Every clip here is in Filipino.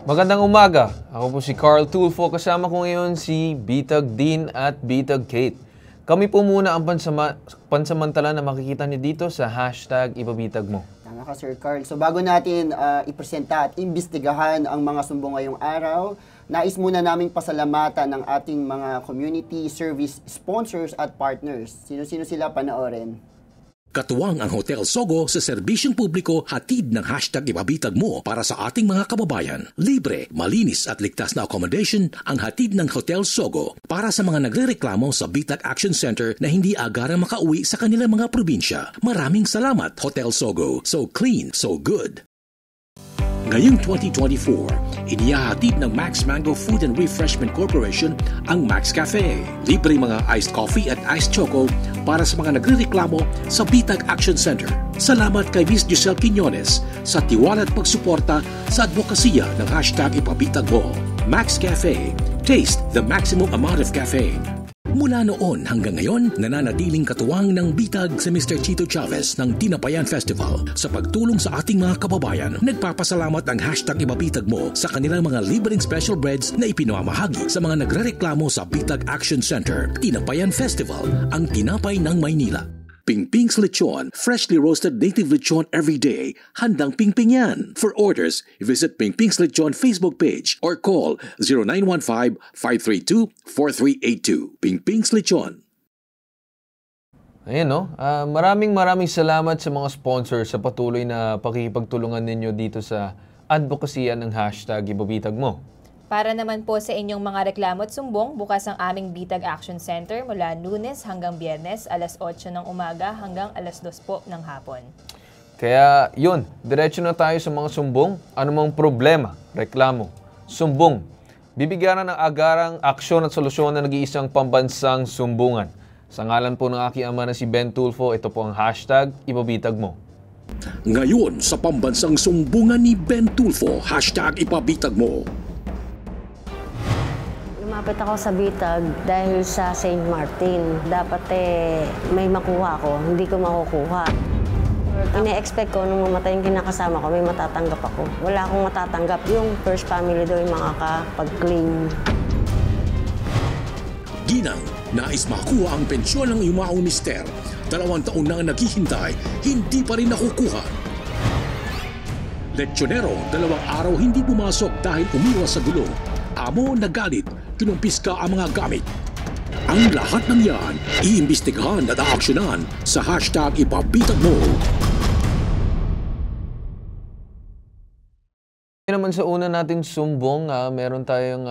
Magandang umaga. Ako po si Carl Tulfo. Kasama ko ngayon si Bitag Dean at Bitag Kate. Kami po muna ang pansamantala na makikita niyo dito sa hashtag Ipabitag Mo. Tama ka, Sir Carl. So bago natin ipresenta at imbestigahan ang mga sumbong ngayong araw, nais muna naming pasalamatan ng ating mga community service sponsors at partners. Sino-sino sila, panoorin? Katuwang ang Hotel Sogo sa serbisyong publiko, hatid ng hashtag Ipabitag Mo para sa ating mga kababayan. Libre, malinis at ligtas na accommodation ang hatid ng Hotel Sogo para sa mga nagrereklamo sa Bitag Action Center na hindi agarang makauwi sa kanilang mga probinsya. Maraming salamat, Hotel Sogo. So clean, so good. Ngayong 2024, inihahatid ng Max Mango Food and Refreshment Corporation ang Max Cafe. Libre mga iced coffee at iced choco para sa mga nagrereklamo sa Bitag Action Center. Salamat kay Miss Giselle Quiñones sa tiwala at pagsuporta sa advokasya ng hashtag Ipabitag Mo. Max Cafe. Taste the maximum amount of caffeine. Mula noon hanggang ngayon, nananatiling katuwang ng Bitag si Mr. Chito Chavez ng Tinapayan Festival sa pagtulong sa ating mga kababayan. Nagpapasalamat ang hashtag Ipabitag Mo sa kanilang mga libreng special breads na ipinamamahagi sa mga nagrereklamo sa Bitag Action Center. Tinapayan Festival, ang tinapay ng Maynila. Pingping's Lechon, freshly roasted native lechon every day. Handang pingping yan. For orders, visit Pingping's Lechon Facebook page or call 0915-532-4382. Pingping's Lechon. Ayan no, maraming salamat sa mga sponsors sa patuloy na pakikipagtulungan ninyo dito sa advokasya ng hashtag Ipabitag Mo. Para naman po sa inyong mga reklamo at sumbong, bukas ang aming Bitag Action Center mula Lunes hanggang Biyernes, alas 8 ng umaga hanggang alas 2 po ng hapon. Kaya yun, diretso na tayo sa mga sumbong. Anumang problema, reklamo, sumbong. Bibigyan ng agarang aksyon at solusyon na nag-iisang pambansang sumbungan. Sa ngalan po ng aking ama na si Ben Tulfo, ito po ang hashtag Ipabitag Mo. Ngayon sa pambansang sumbungan ni Ben Tulfo, hashtag Ipabitag Mo. Lumapit ako sa Bitag dahil sa St. Martin. Dapat may makuha ko, hindi ko makukuha. Ine-expect ko nung mamatay yung kinakasama ko, may matatanggap ako. Wala akong matatanggap. Yung first family daw yung makakapag-claim. Ginang, nais makuha ang pensyon ng yumaong mister. 2 taon na naghihintay, hindi pa rin nakukuha. Lechonero, 2 araw hindi pumasok dahil umiwas sa gulo. Amo nagalit, kinumpis ka ang mga gamit. Ang lahat ng yan, iimbestigahan at aaksyonan sa hashtag Ipabitag Mo. Naman sa una natin sumbong, meron tayong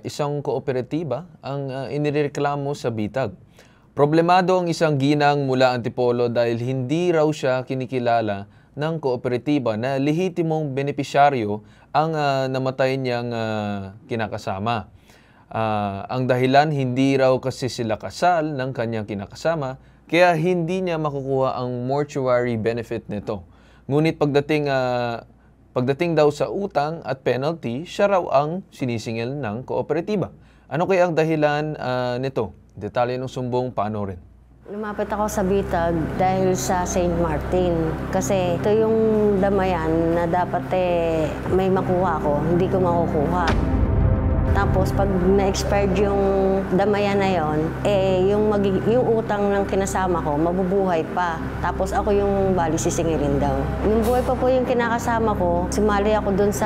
isang kooperatiba ang inireklamo sa Bitag. Problemado ang isang ginang mula Antipolo dahil hindi raw siya kinikilala ng kooperatiba na lehitimong benepisyaryo ang namatay niyang kinakasama. Ang dahilan, hindi raw kasi sila kasal ng kanyang kinakasama, kaya hindi niya makukuha ang mortuary benefit nito. Ngunit pagdating daw sa utang at penalty, siya raw ang sinisingil ng kooperatiba. Ano kaya ang dahilan nito? Detalye ng sumbong, panoorin. Lumapit ako sa Bitag dahil sa St. Martin. Kasi ito yung damayan na dapat may makuha ko, hindi ko makukuha. Tapos pag na-expired yung damayan na yon, yung utang ng kinasama ko, mabubuhay pa. Tapos ako yung bali sisingilin daw. Yung buhay pa po yung kinakasama ko, sumali ako dun sa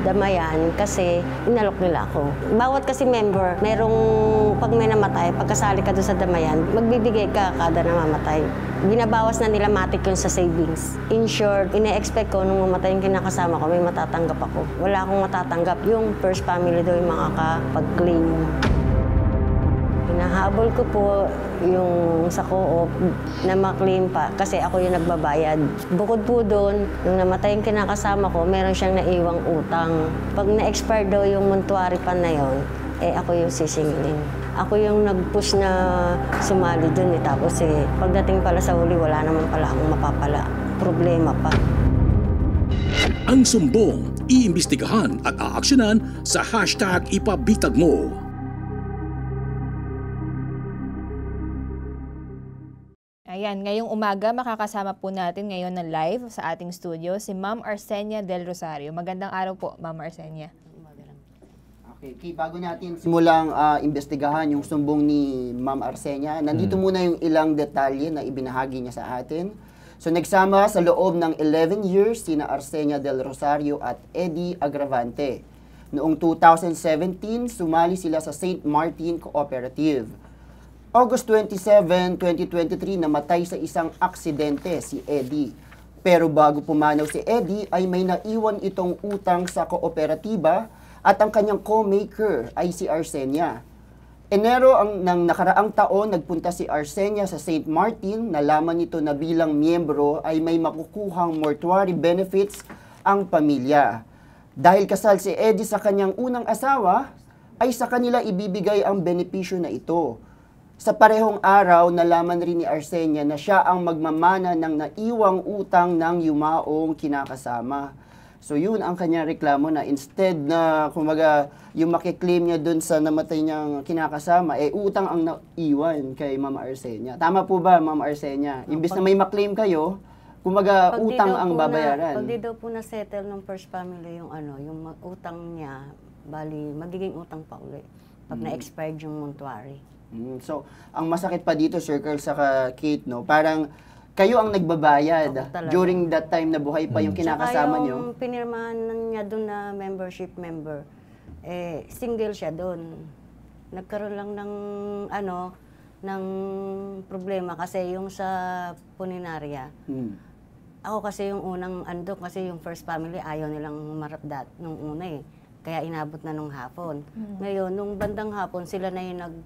damayan kasi inalok nila ako. Bawat kasi member, merong pag may namatay, pagkasali ka dun sa damayan, magbibigay ka kada namamatay. Binabawas na nila matik yun sa savings. In short, ine-expect ko nung mamatay yung kinakasama ko, may matatanggap ako. Wala akong matatanggap. Yung first family daw yung makakapag-claim. Hinahabol ko po yung sa co-op na ma-claim pa kasi ako yung nagbabayad. Bukod po doon, nung namatay yung kinakasama ko, meron siyang naiwang utang. Pag na-expire daw yung montuary pan na yon, ako yung sisingilin. Ako yung nag-push na sumali dun Tapos pagdating pala sa huli, wala naman pala akong mapapala. Problema pa. Ang sumbong, iimbestigahan at aaksyonan sa hashtag Ipabitag Mo. Ayan, ngayong umaga makakasama po natin ngayon na live sa ating studio si Ma'am Arsenia Del Rosario. Magandang araw po, Ma'am Arsenia. Okay, bago natin simulang imbestigahan yung sumbong ni Ma'am Arsenia, nandito muna yung ilang detalye na ibinahagi niya sa atin. So nagsama sa loob ng 11 years sina Arsenia Del Rosario at Eddie Agravante. Noong 2017, sumali sila sa St. Martin Cooperative. August 27, 2023, namatay sa isang aksidente si Eddie. Pero bago pumanaw si Eddie, ay may naiwan itong utang sa kooperatiba at ang kanyang co-maker ay si Arsenia. Enero ng nakaraang taon, nagpunta si Arsenia sa St. Martin. Nalaman nito na bilang miyembro ay may makukuhang mortuary benefits ang pamilya. Dahil kasal si Eddie sa kanyang unang asawa, ay sa kanila ibibigay ang benepisyo na ito. Sa parehong araw, nalaman rin ni Arsenia na siya ang magmamana ng naiwang utang ng yumaong kinakasama. So yun ang kanyang reklamo na instead na kumaga yung makiklaim niya dun sa namatay niyang kinakasama, utang ang naiwan kay Ma'am Arsenia. Tama po ba, Ma'am Arsenia? Imbis na may maklaim kayo, kumaga utang ang babayaran. Pag di daw po na-settle ng first family yung yung utang niya, bali magiging utang pa uli pag na-expired yung mortuary. So, ang masakit pa dito, Sir Carl, saka Kate, no? Parang kayo ang nagbabayad during that time na buhay pa yung kinakasama nyo. Saka yung pinirmahan niya doon na membership member, single siya doon. Nagkaroon lang ng problema kasi yung sa puninarya. Ako kasi yung unang andok kasi yung first family ayaw nilang marapdat nung una Kaya inabot na nung hapon. Ngayon, nung bandang hapon, sila na yung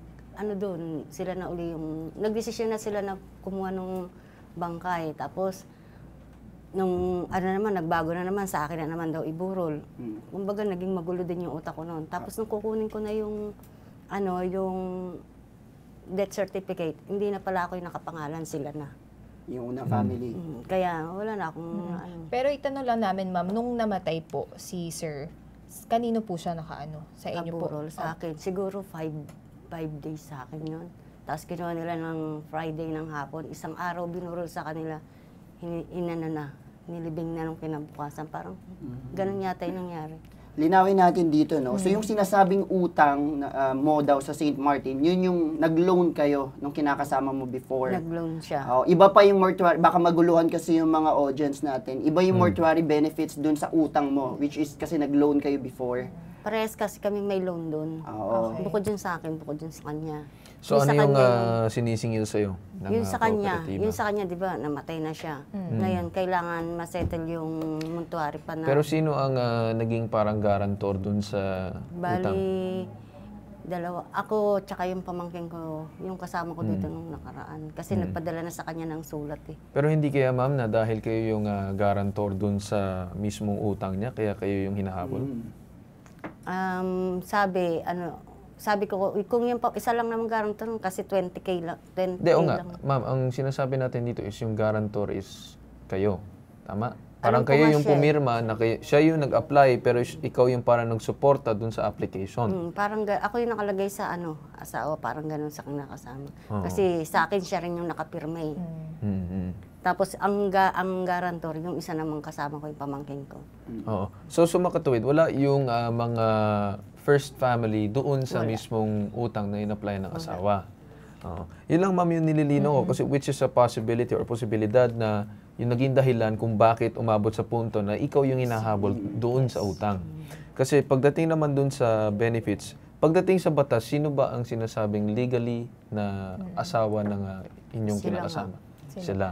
sila na uli yung, nagdesisyon na sila na kumuha nung bangkay. Tapos, nung nagbago na naman, sa akin na naman daw iburol. Kumbaga, naging magulo din yung utak ko noon. Tapos, nung kukunin ko na yung, yung death certificate, hindi na pala ako yung nakapangalan, sila na. Yung unang family. Kaya, wala na akong, Pero itanong lang namin, Ma'am, nung namatay po si Sir, kanino po siya sa inyo po? kaburol sa akin. Siguro 5 days sa akin yun. Tapos kinuha nila ng Friday ng hapon. Isang araw binurol sa kanila. Nilibing na nung kinabukasan. Parang ganun yata yung nangyari. Linawin natin dito, no? So, yung sinasabing utang mo daw sa St. Martin, yun yung nag-loan kayo nung kinakasama mo before. Nag-loan siya. Iba pa yung mortuary, baka maguluhan kasi yung mga audience natin. Iba yung mortuary benefits dun sa utang mo, which is kasi nag-loan kayo before. Parehas kasi kami may loan doon. Oo. Bukod dun sa akin, bukod dun sa kanya. So Yung ano sa yung kanya, sinisingil sa'yo? ng, Yun sa kanya, kooperatiba? di ba, namatay na siya. Ngayon, kailangan masettle yung montuary pa na. Pero sino ang naging parang garantor dun sa utang? Bali, dalawa. Ako, tsaka yung pamangkin ko, yung kasama ko dito nung nakaraan. Kasi nagpadala na sa kanya ng sulat Pero hindi kaya ma'am na dahil kayo yung garantor dun sa mismong utang niya, kaya kayo yung hinahabol? Sabi ko, kung yung isa lang naman garantor, kasi 20K lang. 20K Hindi, o nga. lang. Ma'am, ang sinasabi natin dito is yung garantor is kayo. Tama? Parang Alam ko kayo nga yung siya pumirma, na siya yung nag-apply, pero ikaw yung parang nagsuporta dun sa application. Parang ako yung nakalagay sa asawa, parang ganun sa kinakasama. Oo. Kasi sa akin siya rin yung nakapirma Tapos ang garantor, yung isa namang kasama ko, yung pamangkin ko. Oo. So, sumakatuwid, wala yung mga first family doon sa mismong utang na in-apply ng asawa. Oo. Yun lang, ma'am, yung nililinaw ko. Kasi which is a possibility or posibilidad na yung naging dahilan kung bakit umabot sa punto na ikaw yung hinahabol doon sa utang. Kasi pagdating naman doon sa benefits, pagdating sa batas, sino ba ang sinasabing legally na asawa ng inyong Sila kinakasama? Sila.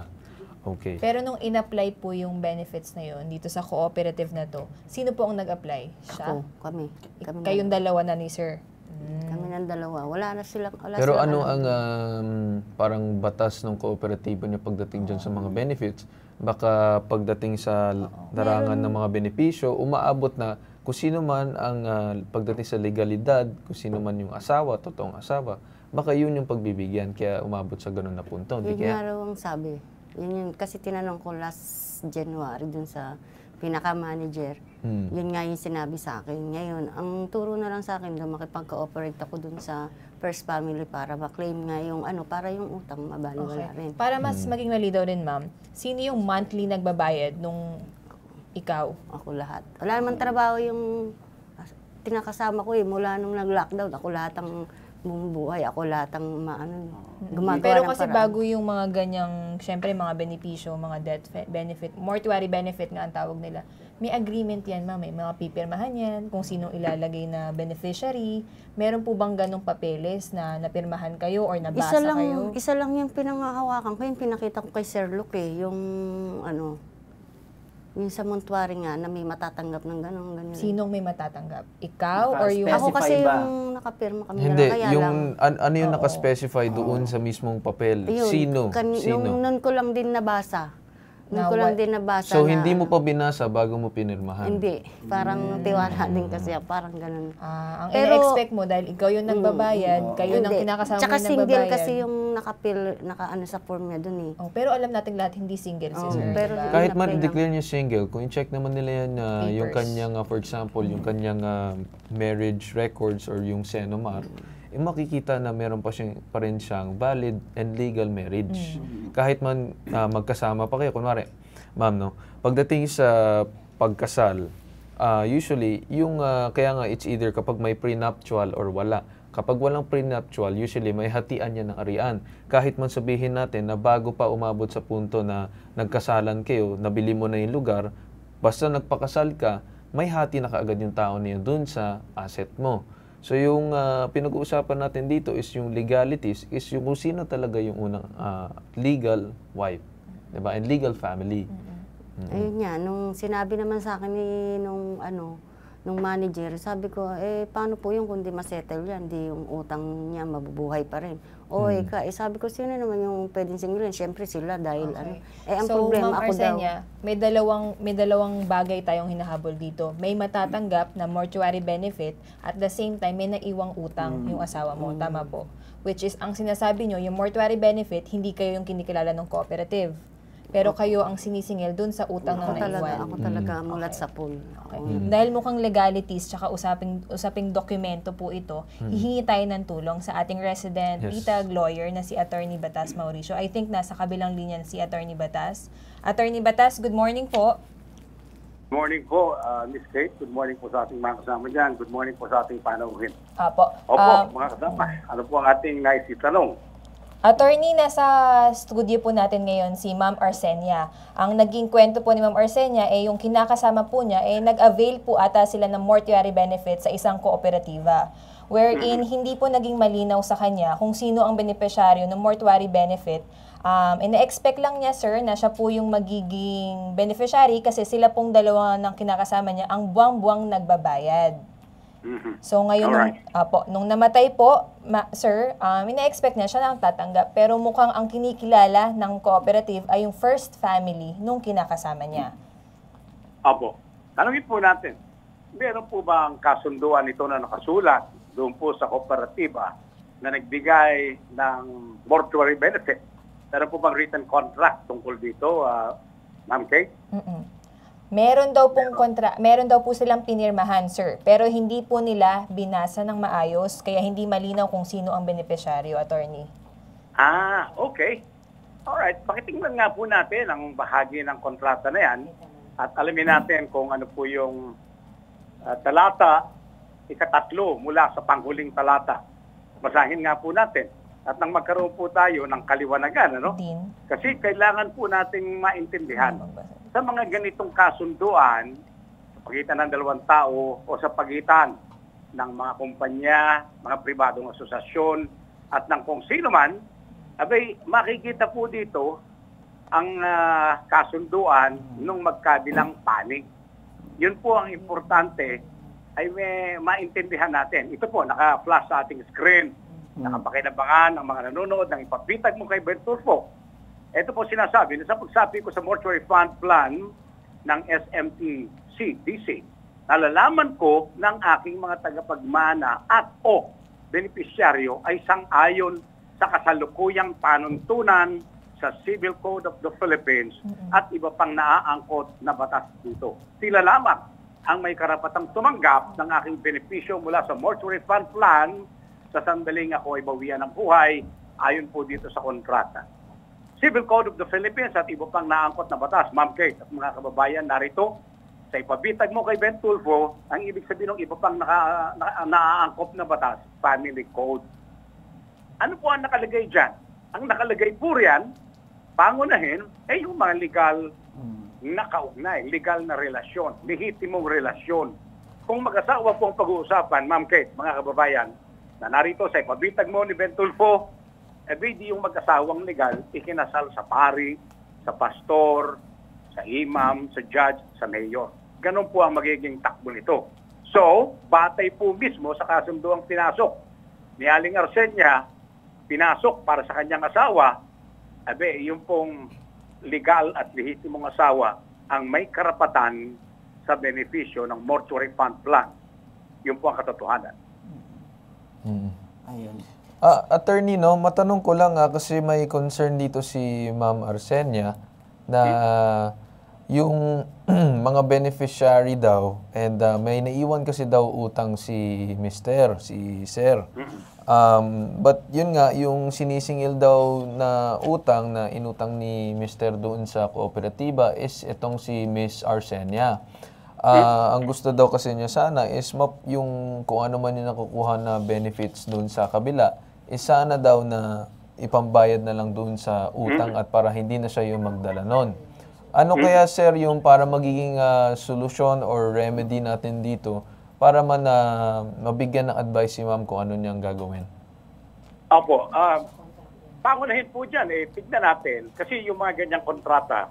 Okay. Pero nung in-apply po yung benefits na yun, dito sa cooperative na to, sino po ang nag-apply? Siya? Ako, kami. Kayong dalawa na ni Sir? Kami ng dalawa. Wala silang Pero alam. ano ang parang batas ng kooperatiba niya pagdating dyan sa mga benefits? Baka pagdating sa larangan ng mga benepisyo, umaabot na kung sino man ang pagdating sa legalidad, kung sino man yung asawa, totoong asawa, baka yun yung pagbibigyan, kaya umabot sa ganun na punto. Yun Kaya, nga raw ang sabi. Yun, kasi tinanong ko last January dun sa pinaka-manager. Yun nga yung sinabi sa akin. Ngayon, ang turo na lang sa akin, makipag-cooperate ako dun sa First Family para ma-claim nga yung para yung utang mabaliwala rin. Para mas maging malinaw rin, ma'am, sino yung monthly nagbabayad nung ikaw? Ako lahat. Wala naman trabaho yung tinakasama ko mula nung nag-lockdown. Ako lahat ang bumubuhay. Ako lahat ang gumagawa Pero ng kasi paraan. bago yung mga ganyang, syempre mga benepisyo, mga death benefit, mortuary benefit nga ang tawag nila, may agreement yan, ma'am. May mga pipirmahan yan, kung sinong ilalagay na beneficiary. Meron po bang ganong papeles na napirmahan kayo or nabasa kayo? Isa lang yung pinangahawakan ko, yung pinakita ko kay Sir Luke yung yung sa montuary nga na may matatanggap ng ganyan. Sinong may matatanggap? Ikaw or yung... Ako kasi ba? yung nakapirma kami Hindi, kaya yung lang. ano yung nakaspecify doon sa mismong papel? Ayun, Sino? Nung nun ko lang din nabasa. So, hindi mo pa binasa bago mo pinirmahan? Hindi. Parang tiwala din kasi. Parang ganun. Ang ina-expect mo dahil ikaw yung nagbabayad, kayo nang kinakasama Tsaka yung single nagbabayad. kasi yung naka-ano sa form niya dun eh. Pero alam natin lahat hindi single si sir. pero diba? Kahit man Napay lang. i-declare niya single, kung i-check naman nila yan, yung Papers. kanyang, for example, yung kanyang marriage records or yung Senomar, makikita na meron pa rin siyang valid and legal marriage. Kahit man magkasama pa kayo, kunwari, ma'am, no? Pagdating sa pagkasal, usually, yung, kaya nga it's either kapag may prenuptial or wala. Kapag walang prenuptial, usually may hatian niya ng arian. Kahit man sabihin natin na bago pa umabot sa punto na nagkasalan kayo, nabili mo na yung lugar, basta nagpakasal ka, may hati na kaagad yung tao niya dun sa asset mo. So yung pinag-uusapan natin dito is yung legalities, is yung kung sino talaga yung unang legal wife, diba? And legal family. Ayun nga, nung sinabi naman sa akin nung manager, sabi ko, paano po yung kundi masettle yan, di yung utang niya mabubuhay pa rin. Sabi ko, sino naman yung pwedeng singilin? Siyempre sila dahil ang so, problema Ma'am ako Arsenia, may dalawang bagay tayong hinahabol dito. May matatanggap na mortuary benefit at the same time may naiwang utang yung asawa mo. Tama po. Which is, ang sinasabi nyo, yung mortuary benefit, hindi kayo yung kinikilala ng cooperative. Pero kayo ang sinisingil dun sa utang ng naiwan. Ako talaga mulat sa pool. Okay. Dahil mukhang legalities tsaka usaping dokumento po ito, hihingi tayo ng tulong sa ating resident bitag lawyer na si Attorney Batas Mauricio. I think nasa kabilang linya si Attorney Batas. Attorney Batas, good morning po. Good morning po, Miss Kate. Good morning po sa ating mga kasama dyan. Good morning po sa ating panauhin. Apo. Opo, mga kasama. Ano po ang ating nais itanong? Attorney, nasa studio po natin ngayon si Ma'am Arsenia. Ang naging kwento po ni Ma'am Arsenia yung kinakasama po niya nag-avail po ata sila ng mortuary benefit sa isang kooperatiba. Wherein hindi po naging malinaw sa kanya kung sino ang beneficiaryo ng mortuary benefit. Ina-expect lang niya, sir, na siya po yung magiging beneficiary kasi sila pong dalawa ng kinakasama niya ang buwang-buwang nagbabayad. So ngayon, nung namatay po, sir, ina-expect niya siya nang tatanggap. Pero mukhang ang kinikilala ng cooperative ay yung first family nung kinakasama niya. Opo. Tanungin po natin, meron po ba ang kasunduan ito na nakasulat doon po sa kooperatiba na nagbigay ng mortuary benefit? Meron po bang written contract tungkol dito, Ma'am Kate? Meron daw po silang pinirmahan, sir. Pero hindi po nila binasa ng maayos, kaya hindi malinaw kung sino ang beneficiaryo, attorney. Okay. Alright, pakitingnan nga po natin ang bahagi ng kontrata na yan at alamin natin kung ano po yung talata, ikatatlo mula sa panghuling talata. Basahin nga po natin at nang magkaroon po tayo ng kaliwanagan, ano? Din. Kasi kailangan po nating maintindihan sa mga ganitong kasunduan sa pagitan ng dalawang tao o sa pagitan ng mga kumpanya, mga pribadong asosasyon at ng kung sino man, makikita po dito ang kasunduan ng magkabilang panig. Yun po ang importante ay may maintindihan natin. Ito po, naka-flash sa ating screen. Nakapakinabangan ang mga nanonood ng ipapitag mo kay Ben Turfo. Ito po sinasabi, sa pagsabi ko sa mortuary fund plan ng SMTC-DC, nalalaman ko ng aking mga tagapagmana at o benepisyaryo ay sang-ayon sa kasalukuyang panuntunan sa Civil Code of the Philippines at iba pang naaangkot na batas dito. Sila lamang ang may karapatang tumanggap ng aking benepisyo mula sa mortuary fund plan sa sandaling ako ay bawian ng buhay ayon po dito sa kontrata. Civil Code of the Philippines at iba pang naangkot na batas. Ma'am Kate at mga kababayan, narito sa ipabitag mo kay Ben Tulfo, ang ibig sabihin ng iba pang naaangkot na batas, Family Code. Ano po ang nakalagay dyan? Ang nakalagay po riyan, pangunahin, ay yung mga legal na kaugnay, legal na relasyon, lehitimong relasyon. Kung mag-asawa po ang pag-uusapan, Ma'am Kate, mga kababayan, na narito sa ipabitag mo ni Ben Tulfo, di yung mag-asawang legal, ikinasal sa pari, sa pastor, sa imam, sa judge, sa mayor. Ganun po ang magiging takbo nito. So, batay po mismo sa kasunduang pinasok ni Aling Arsenia, pinasok para sa kanyang asawa, yung pong legal at lehitimong asawa ang may karapatan sa benepisyo ng mortuary fund plan. Yun po ang katotohanan. Ayun. Attorney, no, matanong ko lang kasi may concern dito si Ma'am Arsenia na yung mga beneficiary daw and may naiwan kasi daw utang si si Sir. But yun nga, yung sinisingil daw na utang na inutang ni Mr. doon sa kooperatiba is itong si Miss Arsenia. Ang gusto daw kasi niya sana is yung kung ano man yung nakukuha na benefits doon sa kabila, is sana daw na ipambayad na lang doon sa utang at para hindi na siya yung magdala nun. Ano kaya, sir, yung para magiging solusyon or remedy natin dito para mabigyan ng advice si ma'am kung ano niyang gagawin? Opo. Pangunahin po dyan, tignan natin. Kasi yung mga ganyang kontrata,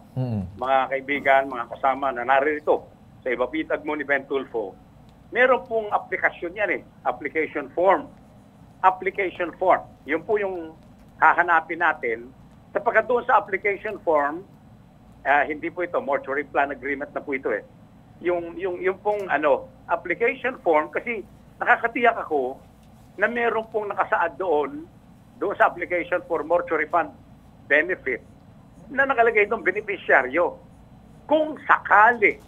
mga kaibigan, mga kasama na naririto sa ibabitag mo ni Ben Tulfo, meron pong aplikasyon yan application form. Application form. Yun po yung hahanapin natin. Sapagkat doon sa application form, hindi po ito, mortuary plan agreement na po ito Yung pong application form, kasi nakakatiyak ako na meron pong nakasaad doon sa application for mortuary fund benefit na nakalagay doon beneficiaryo. Kung sakali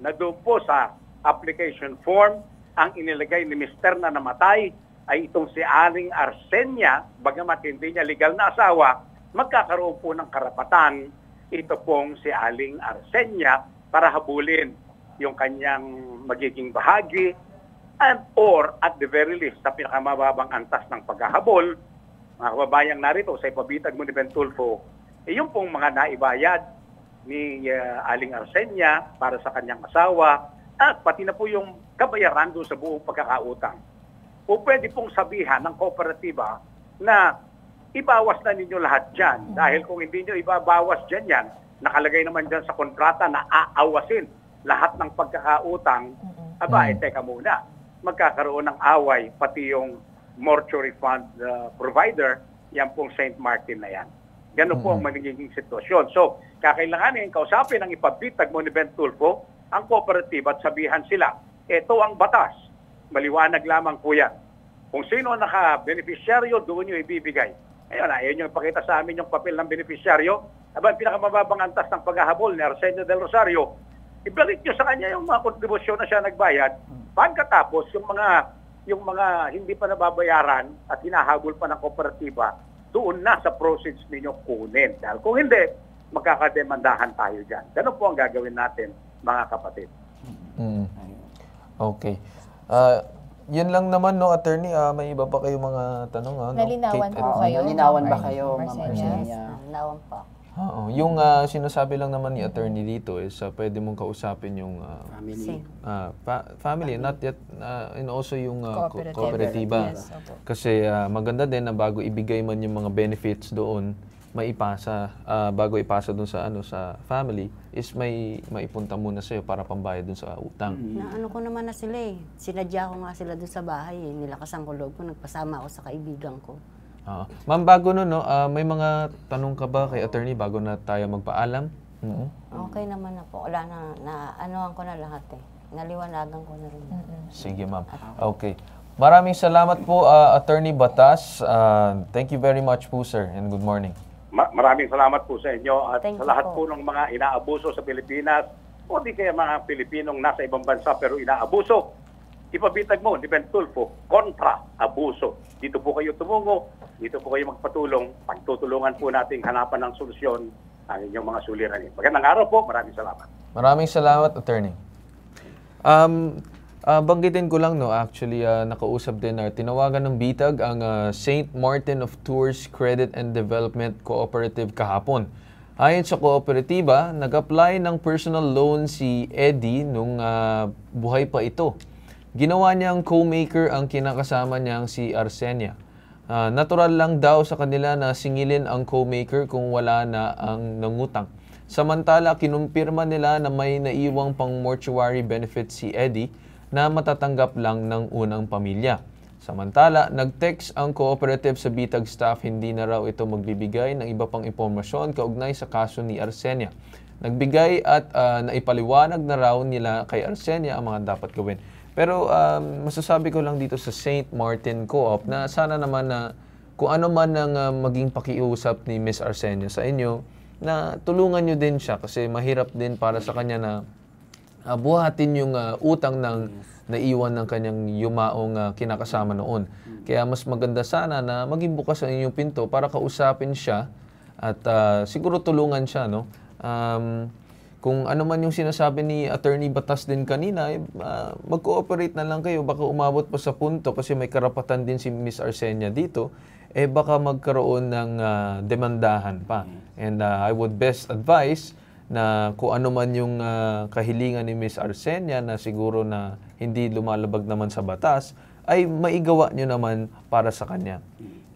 na doon po sa application form ang inilagay ni Mr. na namatay ay itong si Aling Arsenia, bagamat hindi niya legal na asawa, magkakaroon po ng karapatan ito pong si Aling Arsenia para habulin yung kanyang magiging bahagi and or at the very least sa pinakamababang antas ng paghahabol, mga kababayang narito sa ipabitag mo ni Ben Tulfo, yung pong mga naibayad ni Aling Arsenia para sa kanyang asawa at pati na po yung kabayaran doon sa buong pagkakautang. O pwede pong sabihan ng kooperatiba na ibawas na ninyo lahat dyan. Dahil kung hindi nyo ibabawas dyan yan, nakalagay naman dyan sa kontrata na aawasin lahat ng pagkakautang. Teka muna, magkakaroon ng away pati yung mortuary fund provider, yan pong St. Martin na yan. Ganun po ang magiging sitwasyon. So, kakailanganin kausapin ang ipabitag mo ni Ben Tulfo ang kooperatiba at sabihan sila, ito ang batas. Maliwanag lamang po yan. Kung sino ang naka-beneficiaryo, doon nyo ibibigay. Ayun yung ipakita sa amin yung papel ng beneficiaryo. Pinakamababang antas ng paghahabol ni Arsenio del Rosario, ibalik nyo sa kanya yung mga kontribusyon na siya nagbayad. Pagkatapos, yung mga hindi pa nababayaran at hinahabol pa ng kooperatiba, doon na sa proceeds ninyo kunin. Dahil kung hindi, magkakademandahan tayo dyan. Ganun po ang gagawin natin, mga kapatid. Okay. Yun lang naman, no, attorney. May iba pa kayong mga tanong, no? Nalinawan po kayo. Nalinawan ba kayo, Ma'am Arsenia? Arsenia? Nawan pa. Oo. Yung sinasabi lang naman ni attorney dito is pwede mong kausapin yung Family. family, not yet, and also yung Cooperative. kooperatiba. Yes, opo. Kasi maganda din na bago ibigay man yung mga benefits doon, maipasa, bago ipasa doon sa family, is maipunta muna sa'yo para pambayad doon sa utang. Na ano ko naman na sila Sinadya ko nga sila doon sa bahay Nilakasan ko loob ko, nagpasama ako sa kaibigan ko. Ma'am, bago nun, no, may mga tanong ka ba kay attorney bago na tayo magpaalam? Okay naman na po. Wala na anuhan ko na lahat Naliwanagan ko na rin. Sige, ma'am. Okay. Maraming salamat po, Attorney Batas. Thank you very much po, sir, and good morning. Maraming salamat po sa inyo at Thank sa you lahat po. po ng mga inaabuso sa Pilipinas o di kaya mga Pilipinong nasa ibang bansa pero inaabuso. Ipabitag mo, Defense Tulfo, kontra abuso. Dito po kayo tumungo, dito po kayo magpatulong, pagtutulungan po nating hanapan ng solusyon ang inyong mga suliranin. Magandang araw po, maraming salamat. Maraming salamat, Attorney. Banggitin ko lang, no, actually, nakausap din, tinawagan ng Bitag ang St. Martin of Tours Credit and Development Cooperative kahapon. Ayon sa kooperatiba, nag-apply ng personal loan si Eddie nung buhay pa ito. Ginawa niyang co-maker ang kinakasama niyang si Arsenia. Natural lang daw sa kanila na singilin ang co-maker kung wala na ang nangutang. Samantala, kinumpirma nila na may naiwang pang mortuary benefit si Eddie na matatanggap lang ng unang pamilya. Samantala, nag-text ang cooperative sa Bitag staff, hindi na raw ito magbibigay ng iba pang impormasyon kaugnay sa kaso ni Arsenia. Nagbigay at naipaliwanag na raw nila kay Arsenia ang mga dapat gawin. Pero masasabi ko lang dito sa St. Martin Co-op na sana naman na kung ano man ang maging pakiusap ni Miss Arsenia sa inyo, na tulungan nyo din siya kasi mahirap din para sa kanya na buhatin yung utang ng naiwan ng kanyang yumaong kinakasama noon. Kaya mas maganda sana na maging bukas ang inyong pinto para kausapin siya at siguro tulungan siya, no? Kung ano man yung sinasabi ni Attorney Batas din kanina, mag-cooperate na lang kayo. Baka umabot pa sa punto kasi may karapatan din si Miss Arsenia dito, baka magkaroon ng demandahan pa. And I would best advise na kung ano man yung kahilingan ni Miss Arsenia na siguro na hindi lumalabag naman sa batas, ay maigawa nyo naman para sa kanya.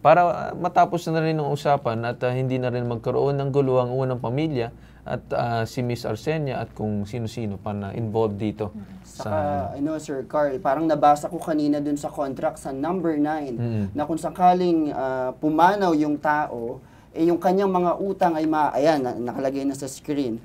Para matapos na rin ang usapan at hindi na rin magkaroon ng gulo ang unang pamilya at si Miss Arsenia at kung sino-sino pa na involved dito. Saka, Sir Carl, parang nabasa ko kanina dun sa contract sa number 9 na kung sakaling pumanaw yung tao, yung kanyang mga utang ay nakalagay na sa screen.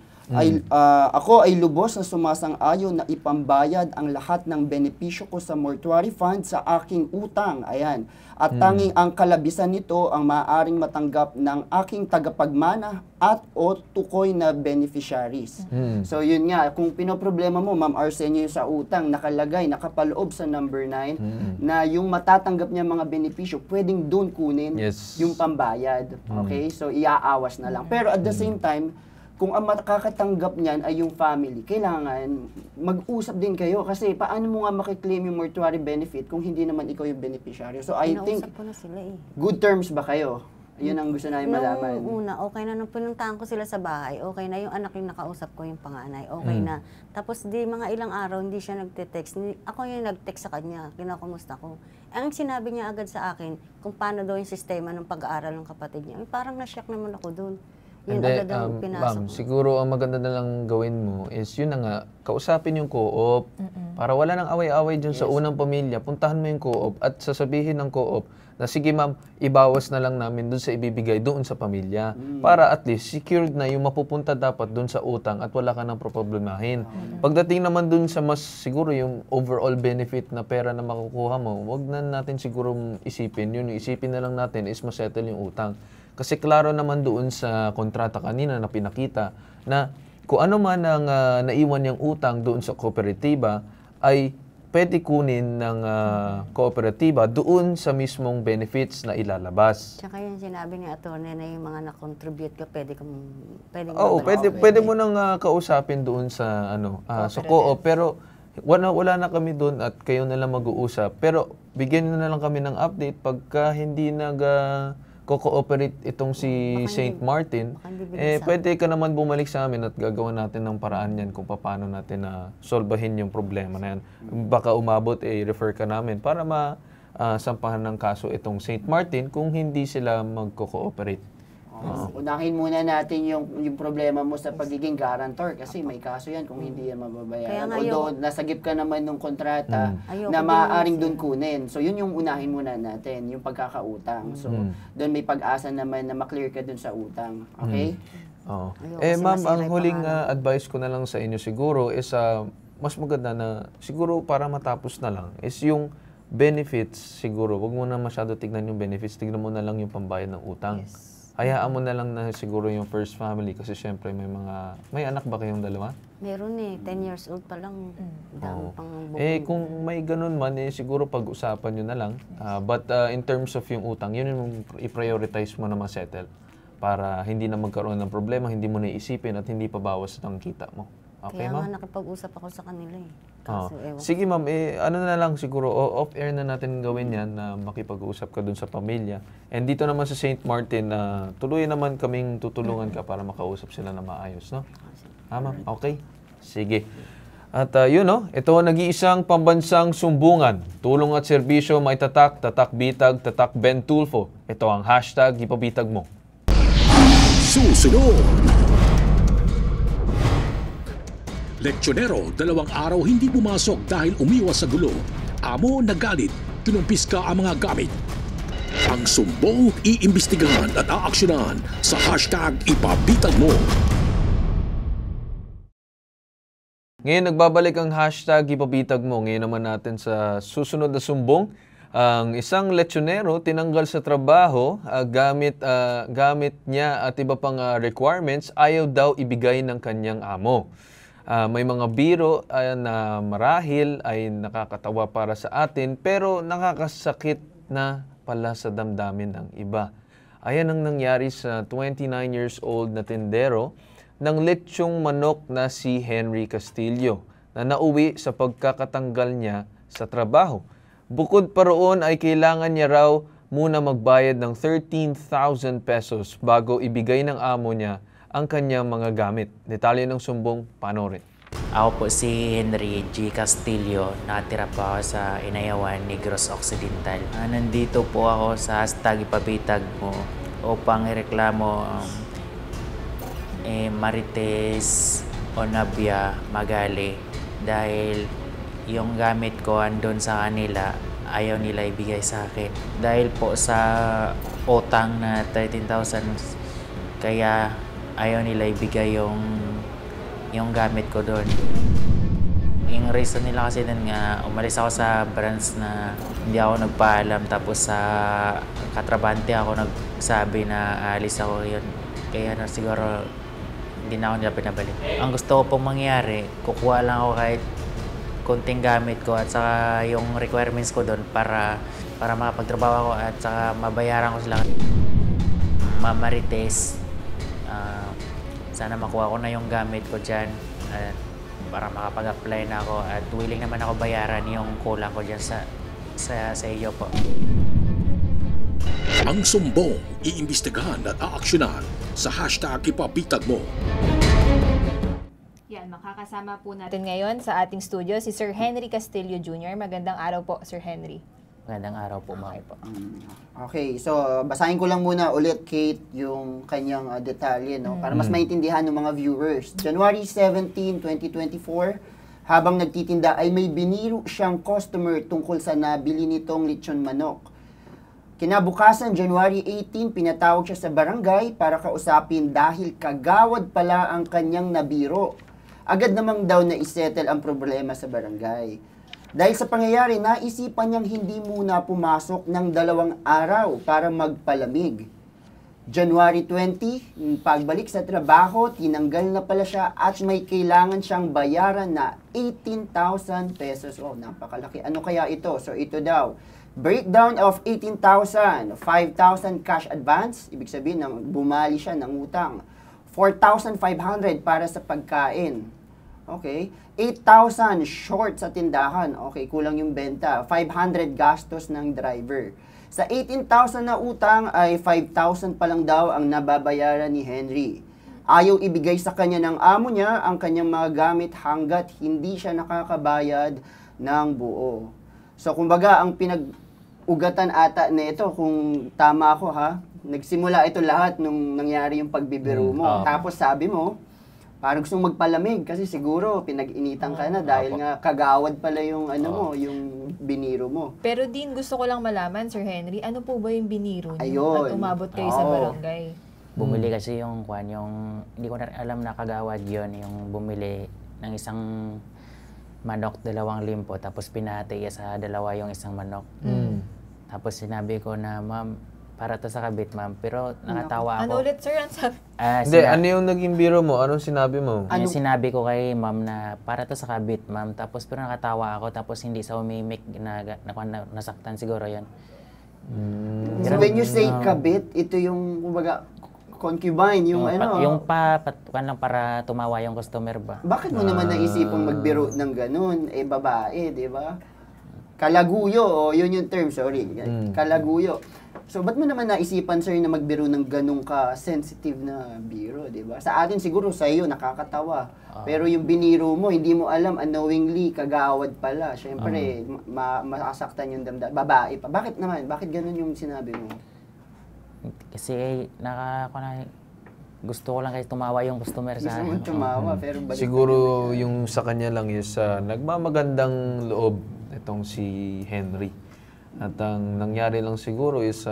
Ako ay lubos na sumasang-ayon na ipambayad ang lahat ng benepisyo ko sa mortuary fund sa aking utang. Ayan. At tanging ang kalabisan nito ang maaaring matanggap ng aking tagapagmana at o tukoy na beneficiaries. So yun nga, kung pinoproblema mo, Ma'am Arsenia, yung sa utang, nakalagay, nakapaloob sa number 9 na yung matatanggap niya mga benepisyo, pwedeng doon kunin yung pambayad. Okay? So iaawas na lang. Pero at the same time, kung ang makakatanggap niyan ay yung family, kailangan mag-usap din kayo kasi paano mo nga makiklaim yung mortuary benefit kung hindi naman ikaw yung beneficiary. So I think, Pinausap ko na sila good terms ba kayo? Yun ang gusto namin malaman. Nung una, okay na. Nung pinuntahan ko sila sa bahay, okay na. Yung anak yung nakausap ko, yung panganay, okay na. Tapos di mga ilang araw, hindi siya nagte-text. Ako yung nag-text sa kanya, kinakamusta ko. Ang sinabi niya agad sa akin, kung paano daw yung sistema ng pag-aaral ng kapatid niya. Parang na-shock naman ako doon. Yun agad ang pinasok ma'am, siguro ang maganda na lang gawin mo is yun na nga, kausapin yung co-op. Para wala nang away-away dyan sa unang pamilya, puntahan mo yung co-op at sasabihin ng co-op na sige ma'am, ibawas na lang namin dun sa ibibigay doon sa pamilya. Para at least secured na yung mapupunta dapat dun sa utang at wala ka nang problemahin. Pagdating naman dun sa mas siguro yung overall benefit na pera na makukuha mo, wag na natin siguro isipin. Yun, isipin na lang natin is masettle yung utang. Kasi klaro naman doon sa kontrata kanina na pinakita na kung ano man ang naiwan niyang utang doon sa kooperatiba ay pwede kunin ng kooperatiba doon sa mismong benefits na ilalabas. Tsaka yung sinabi ni attorney na yung mga na-contribute ka, pwede pwede mo nang kausapin doon sa sa co-op, pero wala na kami doon at kayo na lang mag-uusap. Pero bigyan na lang kami ng update pagka hindi ko-cooperate itong si St. Martin, pwede ka naman bumalik sa amin at gagawa natin ng paraan yan kung paano natin solbahin yung problema na yan. Baka umabot, refer ka namin para sampahan ng kaso itong St. Martin kung hindi sila magko-cooperate. Unahin muna natin yung problema mo sa pagiging guarantor kasi may kaso yan kung hindi yan mababayaran. Although nasagip ka naman ng kontrata na maaaring doon kunin. So yun yung unahin muna natin, yung pagkakautang. So doon may pag-asa naman na maklear ka doon sa utang. Okay? Oo. Ma'am, ang huling advice ko na lang sa inyo siguro is mas maganda na siguro para matapos na lang is yung benefits siguro. Wag mo na masyado tignan yung benefits, tignan mo na lang yung pambayad ng utang. hayaan mo na lang na siguro yung first family kasi syempre may anak ba kayong dalawa? Meron 10 years old pa lang. Dami Oo. pang bukod. Kung may ganun man, siguro pag-usapan nyo na lang. But in terms of yung utang, yun yung i-prioritize mo na ma-settle para hindi na magkaroon ng problema, hindi mo na isipin at hindi pa bawas ng kita mo. Okay, Kaya ma'am? nga nakipag-usap ako sa kanila Oo. Kaso ewan. Sige ma'am, ano na lang siguro, off-air na natin gawin yan na makipag-usap ka dun sa pamilya. And dito naman sa St. Martin, tuloy naman kaming tutulungan ka para makausap sila na maayos, no? Ma'am? Okay? Sige. At ito ang nag-iisang pambansang sumbungan. Tulong at serbisyo maitatak, tatak bitag, tatak Ben Tulfo. Ito ang hashtag ipabitag mo. Susunod! Leksyonero, 2 araw hindi pumasok dahil umiwas sa gulo. Amo nagalit, kinumpis ka ang mga gamit. Ang sumbong iimbestigahan at aaksyonan sa hashtag ipabitag mo. Ngayon nagbabalik ang hashtag ipabitag mo. Ngayon naman natin sa susunod na sumbong. Ang isang lesyonero tinanggal sa trabaho gamit niya at iba pang requirements ayaw daw ibigay ng kanyang amo. May mga biro na marahil ay nakakatawa para sa atin pero nakakasakit na pala sa damdamin ng iba. Ayan ang nangyari sa 29 years old na tindero ng lechong manok na si Henry Castillo na nauwi sa pagkakatanggal niya sa trabaho. Bukod pa roon ay kailangan niya raw muna magbayad ng 13,000 pesos bago ibigay ng amo niya ang kanyang mga gamit. Detalye ng sumbong, panoorin. Ako po si Henry G. Castillo, nakatira po ako sa Inayawan, Negros Occidental. Nandito po ako sa hashtag ipabitag mo upang ireklamo Marites Onabia Magali dahil yung gamit ko andun sa kanila, ayaw nila ibigay sa akin. Dahil po sa utang na 13,000, kaya ayaw nila ibigay yung gamit ko doon. Yung reason nila kasi din nga, umalis ako sa branch na hindi ako nagpaalam, tapos sa katrabante ako nagsabi na alis ako yun. Kaya siguro hindi na ako nila pinabalik. Ang gusto ko pong mangyari, kukuha lang ako kahit konting gamit ko at saka yung requirements ko doon para makapagtrabaho ako at saka mabayaran ko sila. Marites, sana makuha ko na yung gamit ko dyan para makapag-apply na ako at willing naman ako bayaran yung kulang ko dyan sa iyo po. Ang sumbong iimbestigahan at aaksyonan sa hashtag ipabitag mo. Yan, makakasama po natin ngayon sa ating studio si Sir Henry Castillo Jr. Magandang araw po, Sir Henry. Magandang araw po, mga po. Okay, so basahin ko lang muna ulit, Kate, yung kanyang detalye, no? Para mas maintindihan ng mga viewers. January 17, 2024, habang nagtitinda ay may biniro siyang customer tungkol sa nabili nitong lechon manok. Kinabukasan, January 18, pinatawag siya sa barangay para kausapin dahil kagawad pala ang kanyang nabiro. Agad namang daw na isettle ang problema sa barangay. Dahil sa pangyayari, naisipan niyang hindi muna pumasok ng 2 araw para magpalamig. January 20, pagbalik sa trabaho, tinanggal na pala siya at may kailangan siyang bayaran na 18,000 pesos. Oh, napakalaki. Ano kaya ito? So ito daw, breakdown of 18,000, 5,000 cash advance, ibig sabihin bumali siya ng utang. 4,500 para sa pagkain. Okay. 8,000 short sa tindahan. Okay, kulang yung benta. 500 gastos ng driver. Sa 18,000 na utang ay 5,000 pa lang daw ang nababayaran ni Henry. Ayaw ibigay sa kanya ng amo niya ang kanyang mga gamit hanggat hindi siya nakakabayad ng buo. So kumbaga ang pinag-ugatan ata nito, kung tama ako ha, nagsimula ito lahat nung nangyari yung pagbibiro mo. Tapos sabi mo, parang gusto mong magpalamig kasi siguro pinag-initan ka na dahil nga kagawad pala yung mo, yung biniro mo. Pero din gusto ko lang malaman, Sir Henry, ano po ba yung biniro niyo Ayun. at umabot kayo sa barangay? Bumili kasi yung hindi ko na alam na kagawad yon, yung bumili ng isang manok, 2 limpo, tapos pinati sa dalawa yung isang manok. Tapos sinabi ko na, ma'am, para to sa kabit, ma'am. Pero nakatawa Ano ako. ulit, sir? Ang sabi? Hindi, ano yung naging biro mo? Anong sinabi mo? Yung sinabi ko kay ma'am na para to sa kabit, ma'am. Tapos pero nakatawa ako, tapos hindi sa umimik, nasaktan siguro yan. So when you say kabit, ito yung, kumbaga, concubine, yung ano. Yung lang para tumawa yung customer ba? Bakit mo naman naisipang magbiro ng ganun? Eh, babae, di ba? Kalaguyo, yun yung term, sorry. Kalaguyo. So, ba't mo naman naisipan, sir, na magbiro ng ganung ka-sensitive na biro, di ba? Sa atin, siguro sa iyo, nakakatawa. Pero yung biniro mo, hindi mo alam, unknowingly, kagawad pala. Siyempre, masasaktan yung damdamin. Babae pa. Bakit naman? Bakit ganun yung sinabi mo? Kasi gusto ko lang kasi tumawa yung customer Gusto sa mo akin. tumawa, pero balik Siguro yung sa kanya lang is nagmamagandang loob itong si Henry. At ang nangyari lang siguro is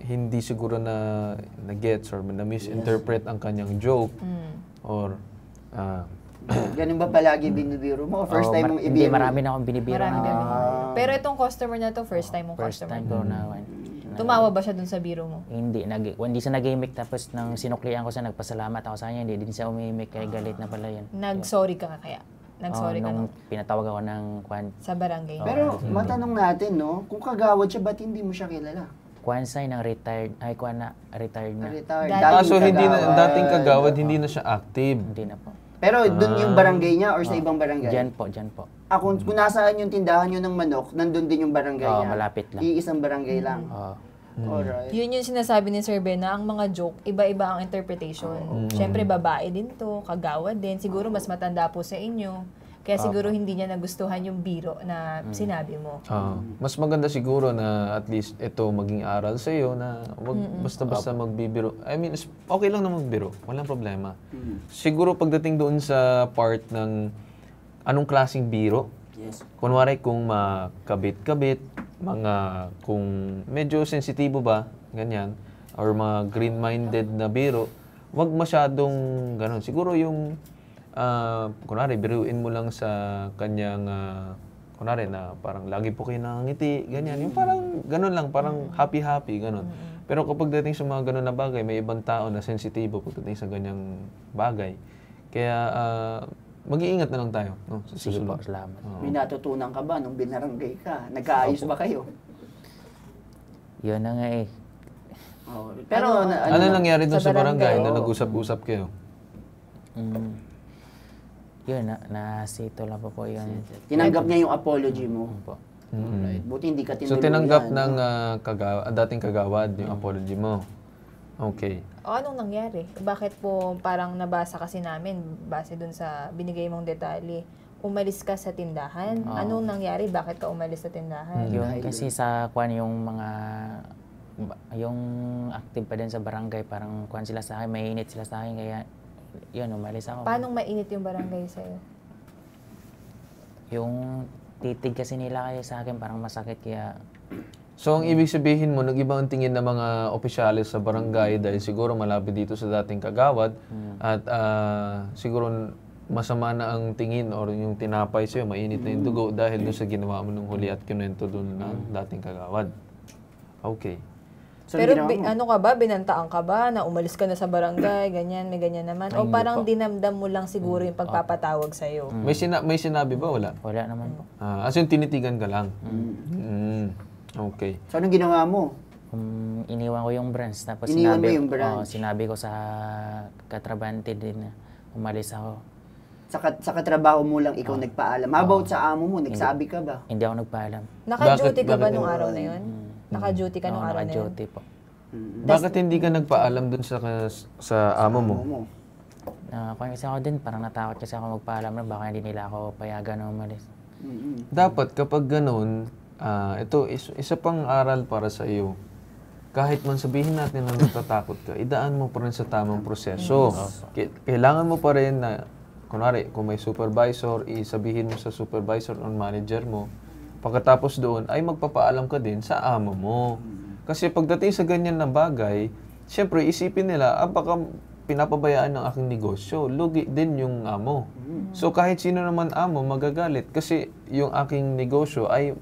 hindi siguro na gets or na-misinterpret ang kanyang joke or Ganun ba palagi binibiro mo? First time mong Hindi, ibiro? marami na akong binibiro. Marami din. Pero itong customer na to, first time mong First customer. time ko na. Tumawa ba siya dun sa biro mo? Hindi siya nag-gimmick, tapos nang sinuklian ko siya, nagpasalamat ako sa kanya, hindi din siya umimik, kaya galit na pala yan. Nag-sorry ka kaya? Nag-sorry ka nung no? pinatawag ako ng Sa barangay. Pero matanong natin, no? Kung kagawad siya, ba't hindi mo siya kilala? Kwansay ng retired na. Retired. so hindi na dating kagawad, hindi na siya active. Hindi na po. Pero doon yung barangay niya or sa ibang barangay? Diyan po. Kung nasaan yung tindahan nyo ng manok, nandun din yung barangay niya? Malapit lang. Iisang barangay lang? Alright. Yun yung sinasabi ni Sir Ben na ang mga joke, iba-iba ang interpretation. Siyempre, babae din to, kagawad din. Siguro mas matanda po sa inyo. Kaya siguro hindi niya nagustuhan yung biro na sinabi mo. Mas maganda siguro na at least ito maging aral sa iyo na wag basta-basta magbibiro. I mean, okay lang na magbiro. Walang problema. Siguro pagdating doon sa part ng anong klaseng biro, kunwari kung makabit-kabit, kung medyo sensitibo ba, ganyan, or mga green-minded na biro, wag masyadong ganun. Siguro yung kunwari, biruin mo lang sa kanyang, kunwari na parang lagi po kayo nakangiti, ganyan. Yung parang ganun lang, parang happy-happy, ganun. Pero kapag dating sa mga ganun na bagay, may ibang tao na sensitibo pagdating sa ganyang bagay. Kaya, mag-iingat na lang tayo. No, sa susunod. Salamat. May natutunan ka ba nung binarangay ka? Nagkaayos ba kayo? Yun na nga eh. Pero, Ano nangyari dun Sa sa barangay barangay? na nag-usap-usap kayo? Yun, nasito lang po yun. tinanggap niya yung apology mo? Po. Alright. Buti hindi ka So, tinuluyan. tinanggap ng dating kagawad yung apology mo. Okay. O anong nangyari? Bakit po parang nabasa kasi namin, base dun sa binigay mong detalye, umalis ka sa tindahan? Anong nangyari? Bakit ka umalis sa tindahan? Yung kasi sa yung active pa din sa barangay, parang sila sa akin, mainit sila sa akin, kaya yun, umalis ako. Paano mainit yung barangay sa'yo? Yung titig kasi nila kayo sa akin, parang masakit, kaya So, ang ibig sabihin mo, nag-iba ang tingin ng mga opisyalis sa barangay dahil siguro malapit dito sa dating kagawad at siguro masama na ang tingin or yung tinapay sa'yo, mainit na yung dugo dahil doon sa ginawa mo nung huli at kinwento doon na dating kagawad. Okay. So, Pero ginawa mo? ano ka ba? Binantaan ka ba? Na umalis ka na sa barangay? Ganyan, may ganyan naman? O parang dinamdam mo lang siguro yung pagpapatawag sa'yo? May sinabi ba? Wala? wala naman po. As in, tinitigan ka lang? Okay. So, anong ginawa mo? Iniwan ko yung branch, tapos Iniwan mo yung branch? sinabi ko sa katrabante din na umalis ako. Sa katrabaho mo lang ikaw nagpaalam. How about sa amo mo? Nagsabi ka ba? Hindi ako nagpaalam. Naka-duty ka ba Bakit? nung araw na yun? Naka-duty ka nung araw na yun? Naka-duty po. Bakit hindi ka nagpaalam dun sa amo mo? Kasi ako din, parang natakot kasi ako magpaalam na baka hindi nila ako payagan na umalis. Dapat kapag ganun, ito isa pang aral para sa iyo. Kahit man sabihin natin na natatakot ka, idaan mo pa rin sa tamang proseso. Kailangan mo pa rin na, kunwari, kung may supervisor, isabihin mo sa supervisor o manager mo. Pagkatapos doon, ay magpapaalam ka din sa amo mo. Kasi pagdating sa ganyan na bagay, siyempre isipin nila, baka pinapabayaan ng aking negosyo. Lugi din yung amo. So kahit sino naman amo, magagalit. Kasi yung aking negosyo ay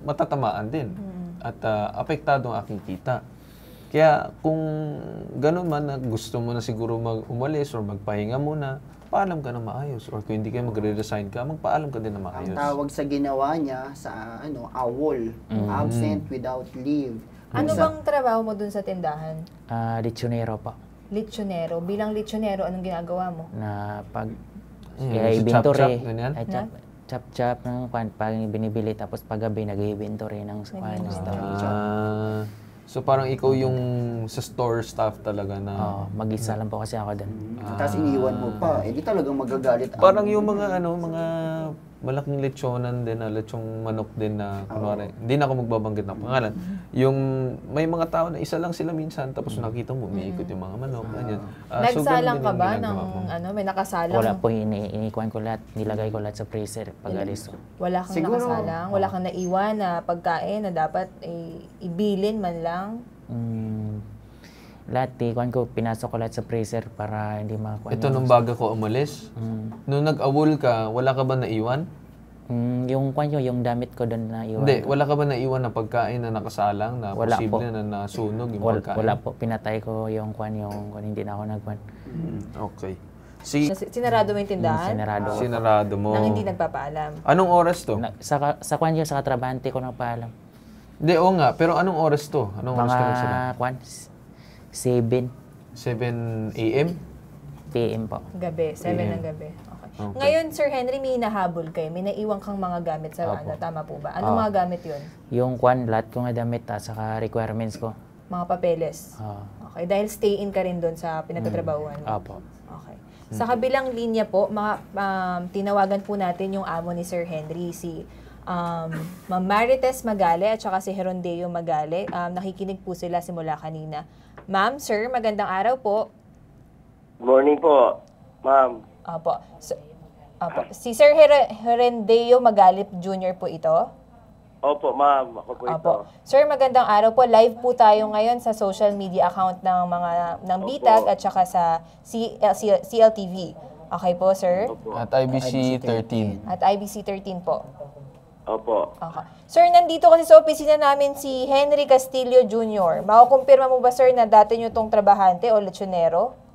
matatamaan din. At apektado ang aking kita. Kaya kung ganun man na gusto mo na siguro umalis or magpahinga muna, paalam ka na maayos. Or kung hindi kayo magre-resign ka, magpaalam ka din na Ang maayos. tawag sa ginawa niya sa AWOL, absent without leave. Ano bang trabaho mo dun sa tindahan? Lechonero po. Lechonero. Bilang lechonero, anong ginagawa mo? Na pag Mm, kaya si inventory. chop-chop, ganyan? Chop-chop ng kwan, pag binibili, tapos paggabi nag-inventory ng kwan, ng store. So parang ikaw yung sa store staff talaga na... Mag-isa lang po kasi ako doon. Tapos iniwan mo pa, di talagang magagalit. Parang yung mga mga malaking lechonan din, lechong manok din na kunwari, hindi na ako magbabanggit ng pangalan. Yung may mga tao na isa lang sila minsan tapos nakita mo umiikot yung mga manok, ganyan. So, Nagsalang ganun din ka yung ba ginagawa ng mo. may nakasalang? Wala po, inikuhan ko lahat, nilagay ko lahat sa freezer pag alis ko. Wala kang Siguro- nakasalang? Wala kang naiwan na pagkain na dapat ibilin man lang? Lahat, ikuhan ko, pinasok ko lahat sa freezer para hindi makakuha. Ito nung bago ko umalis, nung nag-awol ka, wala ka ba naiwan? Yung kwan yun, yung damit ko doon na iwan. Hindi, wala ka ba naiwan na pagkain na nakasalang na Wala posible po. na nasunog yung Wala, pagkain? wala po, pinatay ko yung kwan, hindi na ako nagkwan. Okay. Sinarado mo yung tindahan? Sinarado ko. Sinarado mo. Nang hindi nagpapaalam? Anong oras to? Sa kwan yun, sa katrabante ko nagpaalam. Hindi, oo nga. Pero anong oras to? Anong oras ka nagsala? Mga kwan, 7 7 a.m.? p.m. po. Gabi, 7 ng gabi. Okay. Ngayon, Sir Henry, may hinahabol kayo. May naiwan kang mga gamit sa tama po ba? Anong mga gamit yun? Yung kwan, lahat ko nga damit, saka requirements ko. Mga papeles? Okay, dahil stay-in ka rin doon sa pinagtatrabahuan mo? Opo. Okay. Sa kabilang linya po, tinawagan po natin yung amo ni Sir Henry, si Ma'am Marites Magale at saka si Herondeo Magale. Nakikinig po sila simula kanina. Ma'am, sir, magandang araw po. Morning po, ma'am. Opo. Si Sir Herondeo Magale Jr. po ito? Opo, ma'am. Ako po ito. Opo. Sir, magandang araw po. Live po tayo ngayon sa social media account ng Bitag at saka sa CLTV. Okay po, sir? Opo. At IBC 13. At IBC 13 po. Opo. Okay. Sir, nandito kasi sa opisina namin si Henry Castillo Jr. Makukumpirma mo ba, sir, na dati nyo itong trabahante o lechonero?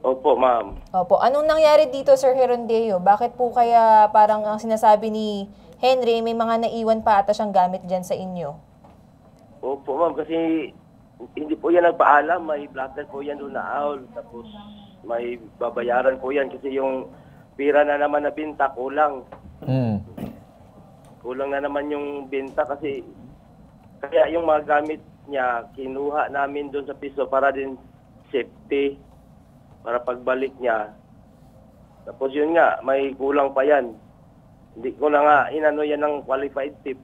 Opo, ma'am. Opo. Anong nangyari dito, Sir Herondeo? Bakit po kaya parang ang sinasabi ni Henry, may mga naiwan pa ata siyang gamit dyan sa inyo? Opo, ma'am. Kasi hindi po yan nagpaalam. May blatter po yan doon na awl. Tapos may babayaran po yan kasi yung pira na naman na binta kulang. Kulang na naman yung binta kasi kaya yung mga gamit niya kinuha namin doon sa piso para din safety para pagbalik niya. Tapos yun nga, may kulang pa yan. Hindi ko na nga inano yan ng qualified tip.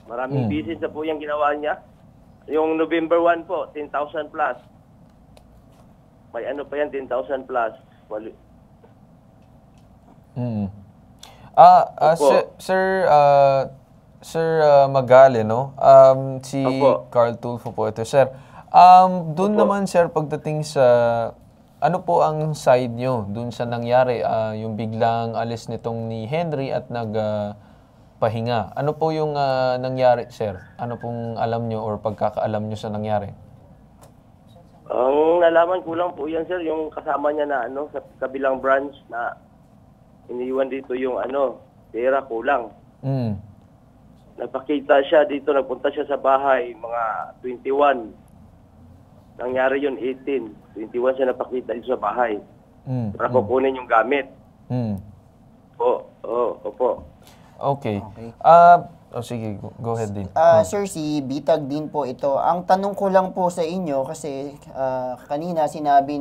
Maraming business na po yung ginawa niya. Yung November 1 po, 10,000 plus. May ano pa yan, 10,000 plus. Sir Magale, no? Si Opo. Carl Tulfo po ito. Sir, doon naman, sir, pagdating sa... Ano po ang side nyo doon sa nangyari? Yung biglang alis nitong ni Henry at nagpahinga. Ano po yung nangyari, sir? Ano pong alam nyo or pagkakaalam nyo sa nangyari? Ang nalaman ko lang po yan, sir, yung kasama niya na ano sa kabilang branch na iniwan dito yung pera kulang. Nagpakita siya dito, nagpunta siya sa bahay, mga 21. Nangyari yun, 18. 21 siya napakita dito sa bahay. Para kukunin yung gamit. Opo. Okay. Sige, go ahead din. Sir, si Bitag din po ito. Ang tanong ko lang po sa inyo, kasi kanina sinabi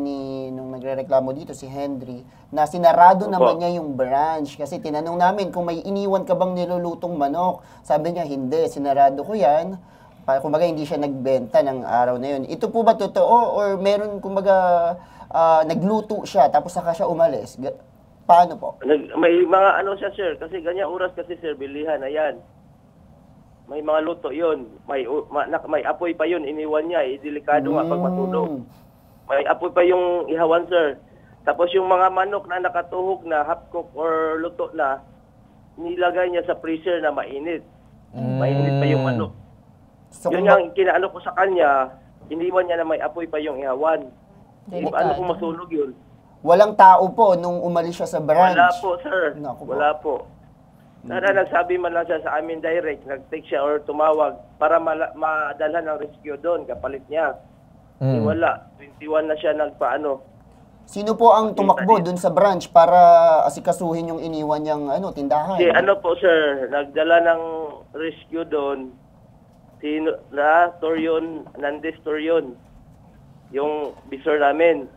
nung nagrereklamo dito si Henry, na sinarado naman niya yung branch. Kasi tinanong namin kung may iniwan ka bang nilulutong manok. Sabi niya, hindi, sinarado ko yan. Kumbaga, hindi siya nagbenta ng araw na yun. Ito po ba totoo? Or meron, kumbaga, nagluto siya, tapos saka siya umalis? Paano po? May mga siya, sir. Kasi ganyan oras kasi, sir, bilihan. Ayan. May mga luto yun. May apoy pa yun. Iniwan niya. Delikado nga pag matulog. May apoy pa yung ihawan, sir. Tapos yung mga manok na nakatuhog na, half cook or luto na, nilagay niya sa freezer na mainit. Mainit pa yung manok. So, yun yung kinaano ko sa kanya, iniwan niya na may apoy pa yung ihawan. Ano kung masunog yun? Walang tao po nung umalis siya sa branch. Wala po, sir. Naku po. Wala po. Sana nagsabi man lang siya sa amin direct, nag-text siya or tumawag para madalhan ng rescue doon, kapalit niya. Wala. 21 na siya nagpaano. Sino po ang tumakbo dun sa branch para asikasuhin yung iniwan niyang tindahan? Si po, sir, nagdala ng rescue doon. Si Torion, Nandes Torion. Yung bisor namin.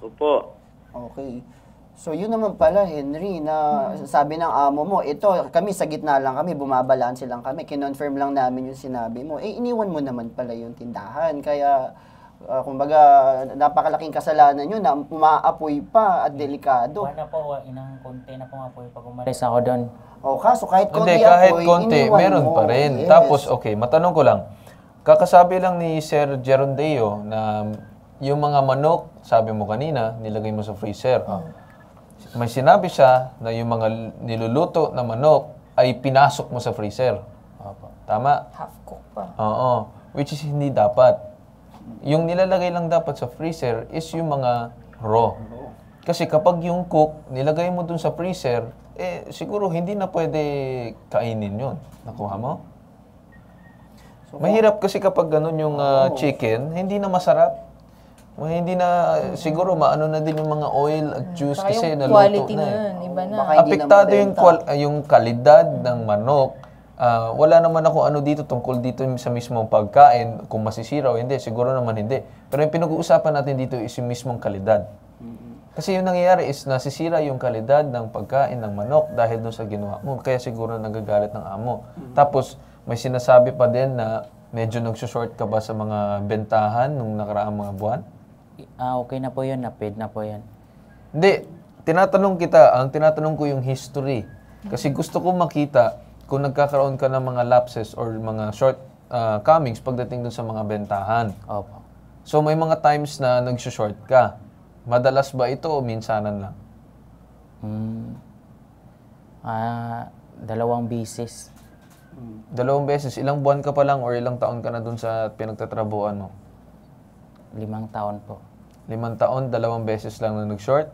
Opo. Okay. So yun naman pala, Henry, na sabi ng amo mo, ito, kami sa gitna lang kami, bumabalanse lang kami, kinonfirm lang namin yung sinabi mo. Iniwan mo naman pala yung tindahan. Kaya, kumbaga, napakalaking kasalanan yun na umaapoy pa at delikado. Wala po, inang konti na po apoy pag umalis ako doon. O kaso kahit konti Hindi, kahit apoy, konti, iniwan meron mo. pa rin. Yes. Tapos, okay, matanong ko lang. Kakasabi lang ni Sir Gerondeo na yung mga manok, sabi mo kanina, nilagay mo sa freezer. May sinabi siya na yung mga niluluto na manok ay pinasok mo sa freezer. Tama? Half cook pa. Oo. Which is hindi dapat. Yung nilalagay lang dapat sa freezer is yung mga raw. Kasi kapag yung cook, nilagay mo dun sa freezer, siguro hindi na pwede kainin yun. Nakuha mo? Mahirap kasi kapag ganun yung chicken, hindi na masarap. Hindi na, siguro maano na din yung mga oil at juice Saka kasi yung naluto quality na nun, iba na. Baka hindi Apektado na yung, mabenta. yung kalidad ng manok. Wala naman ako ano dito tungkol dito sa mismong pagkain, kung masisira o hindi, siguro naman hindi. Pero yung pinag-uusapan natin dito is yung mismong kalidad. Kasi yung nangyayari is nasisira yung kalidad ng pagkain ng manok dahil doon sa ginawa mo. Kaya siguro nagagalit ng amo. Tapos may sinasabi pa din na medyo nagsushort ka ba sa mga bentahan nung nakaraang mga buwan? Okay na po yun, na-paid na po yan. Hindi. Tinatanong ko yung history. Kasi gusto ko makita kung nagkakaroon ka ng mga lapses or mga shortcomings pagdating dun sa mga bentahan. Opo. So may mga times na nagsushort ka. Madalas ba ito o minsanan lang? 2 beses. 2 beses. Ilang buwan ka pa lang or ilang taon ka na dun sa pinagtatrabuhan mo? 5 taon po. 5 taon, 2 beses lang na nag-short?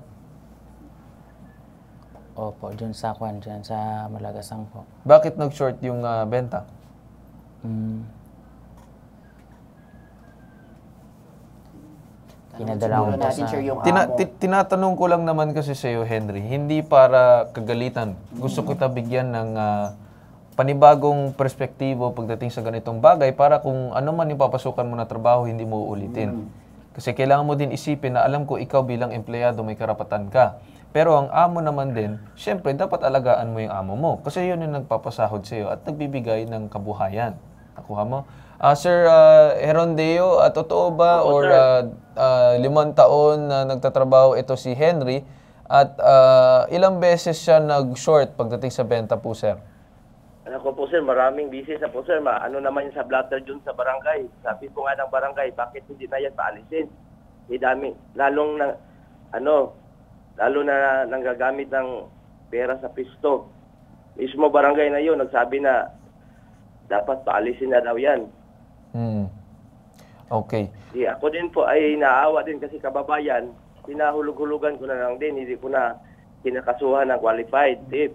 Opo, dyan sa Malagasang po. Bakit nag-short yung benta? Pinadala ko Siguro po natin, sa... sir, yung amo. Tinatanong ko lang naman kasi sa iyo, Henry, hindi para kagalitan. Gusto kita bigyan ng panibagong perspektibo pagdating sa ganitong bagay para kung ano man yung papasukan mo na trabaho, hindi mo uulitin. Kasi kailangan mo din isipin na alam ko ikaw bilang empleyado may karapatan ka. Pero ang amo naman din, syempre dapat alagaan mo yung amo mo. Kasi yun yung nagpapasahod sa iyo at nagbibigay ng kabuhayan. Nakuha mo? Sir Gerondeo, totoo ba Opo, or 5 taon na nagtatrabaho ito si Henry at ilang beses siya nag-short pagdating sa benta po, sir? Alam ko po, sir, maraming business na po, sir. Ano naman yung sa blatter dun sa barangay. Sabi ko nga ng barangay, bakit hindi na yan paalisin? Dami. Lalo na nanggagamit ng pera sa pisto. Mismo barangay na yun, nagsabi na dapat paalisin na daw yan. Okay. Ako din po ay naawa din kasi kababayan, pinahulog-hulugan ko na lang din, hindi ko na kinakasuhan ng qualified tip.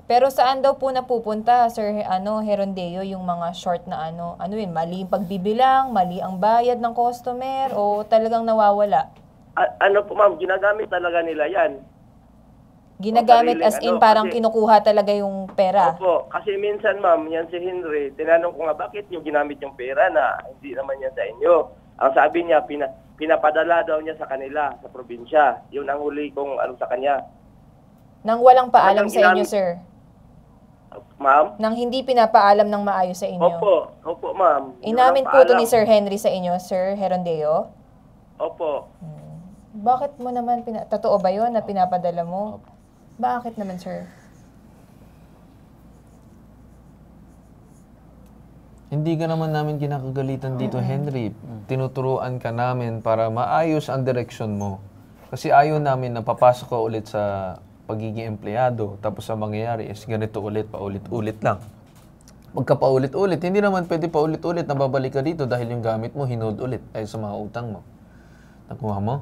Pero saan daw po napupunta, Sir Gerondeo, yung mga short na mali yung pagbibilang, mali ang bayad ng customer, o talagang nawawala? Po ma'am, ginagamit talaga nila yan. Ginagamit as in parang kinukuha talaga yung pera? Opo, kasi minsan ma'am, yan si Henry, tinanong ko nga bakit yung ginamit yung pera na hindi naman yan sa inyo. Ang sabi niya, pinapadala daw niya sa kanila, sa probinsya. Yun ang huli kong sa kanya. Nang walang paalam sa inyo, sir? Ma'am? Nang hindi pinapaalam ng maayos sa inyo? Opo ma'am. Inamin po ito ni Sir Henry sa inyo, Sir Gerondeo? Opo. Bakit mo naman, totoo ba yun na pinapadala mo? Bakit naman, sir? Hindi ka naman namin kinakagalitan dito, Henry. Tinuturuan ka namin para maayos ang direksyon mo. Kasi ayaw namin na papasok ka ulit sa pagiging empleyado. Tapos ang mangyayari is ganito ulit, paulit-ulit lang. magkapaulit-ulit. Hindi naman pwede paulit-ulit na babalik ka dito dahil yung gamit mo hinold ulit ay sa mga utang mo. Nakuha mo?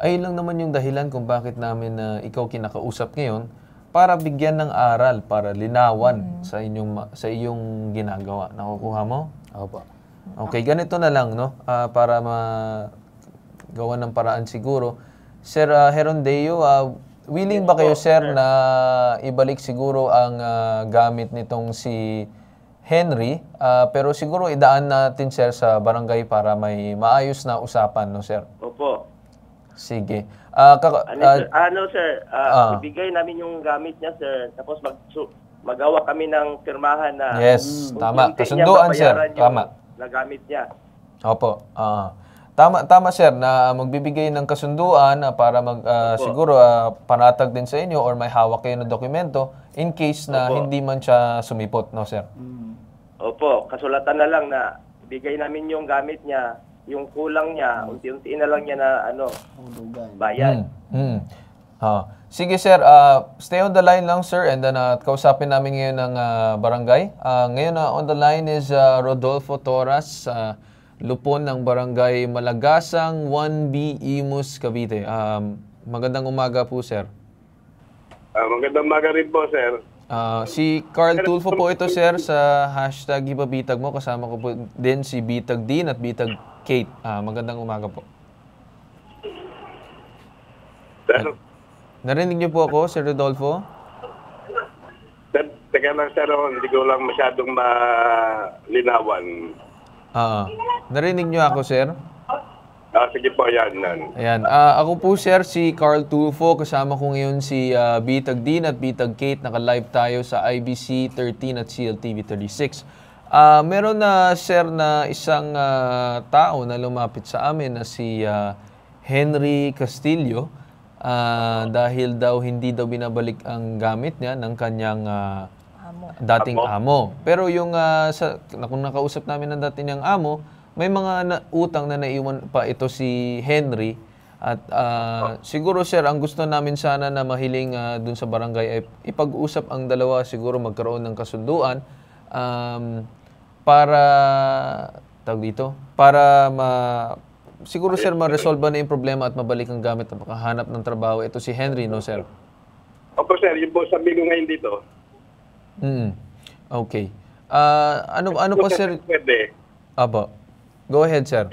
Ay lang naman yung dahilan kung bakit namin ikaw kinakausap ngayon para bigyan ng aral, para linawan sa iyong ginagawa. Nakukuha mo? Opo. Okay, ganito na lang, no? Para magawa ng paraan siguro. Sir Herondeo, willing ba kayo, sir, na ibalik siguro ang gamit nitong si Henry? Pero siguro idaan natin, sir, sa barangay para may maayos na usapan, no, sir? Opo. Sige. Sir, ibigay namin yung gamit niya, sir. Tapos magawa kami ng pirmahan na Yes, tama. unti-unti niya Kasunduan, sir. babayaran yung Tama. nagamit niya. Opo. Tama, sir, na magbibigay ng kasunduan para siguro panatag din sa inyo or may hawak kayo ng dokumento in case na hindi man siya sumipot, no, sir? Opo, kasulatan na lang na ibigay namin yung gamit niya, yung kulang niya, unti-unti na lang niya na bayad. Sige, sir, stay on the line lang, sir, and then kausapin namin ngayon ng barangay. Ngayon on the line is Rodolfo Torres, lupon ng barangay Malagasang 1B, Imus, Cavite. Magandang umaga po, sir. Magandang umaga rin po, sir. Si Carl Tulfo po ito, sir, sa hashtag Ibabitag mo. Kasama ko po din si Bitag Dean at Bitag Kate. Magandang umaga po. Sir, Narinig niyo po ako, Sir Rodolfo? teka lang, sir, hindi ko lang masyadong malinawan. Narinig niyo ako, sir? Sige po, yan. Ayan. Ako po, sir, si Carl Tulfo. Kasama ko ngayon si Bitag Dean at Bitag Kate. Naka-live tayo sa IBC 13 at CLTV 36. Meron na, sir, na isang tao na lumapit sa amin na si Henry Castillo dahil daw hindi daw binabalik ang gamit niya ng kanyang dating amo. Pero yung kung nakausap namin ng dating niyang amo, may mga utang na naiwan pa ito si Henry. At siguro, sir, ang gusto namin sana na mahiling dun sa barangay ay ipag-usap ang dalawa, siguro magkaroon ng kasunduan para siguro, sir, ma-resolve na yung problema at mabalik ang gamit at makahanap ng trabaho. Ito si Henry, no, sir? Opo, sir, yun po sabi ko ngayon dito. Okay. Ano po, sir? Pwede. Aba. Go ahead, sir.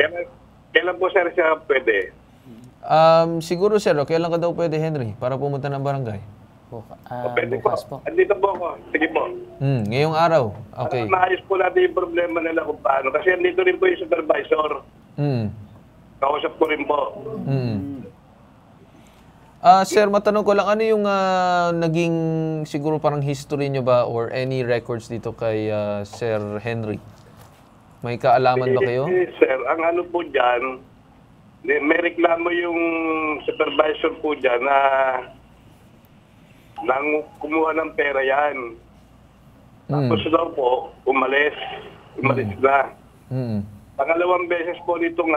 Kailan po, sir, siya pwede? Siguro, sir, kailan ka daw pwede, Henry, para pumunta ng barangay? Pwede Bukas po. po. Andito po ako. Sige po. Ngayong araw. Okay. Para maayos po natin yung problema nila kung paano. Kasi andito rin po yung supervisor. Kausap ko rin po. Sir, matanong ko lang, ano yung naging siguro parang history nyo ba or any records dito kay Sir Henry? May kaalaman ba kayo? Sir, ang ano po dyan, may reklamo yung supervisor po dyan na nang kumuha ng pera yan. Tapos daw po, umalis na. Pangalawang beses po nitong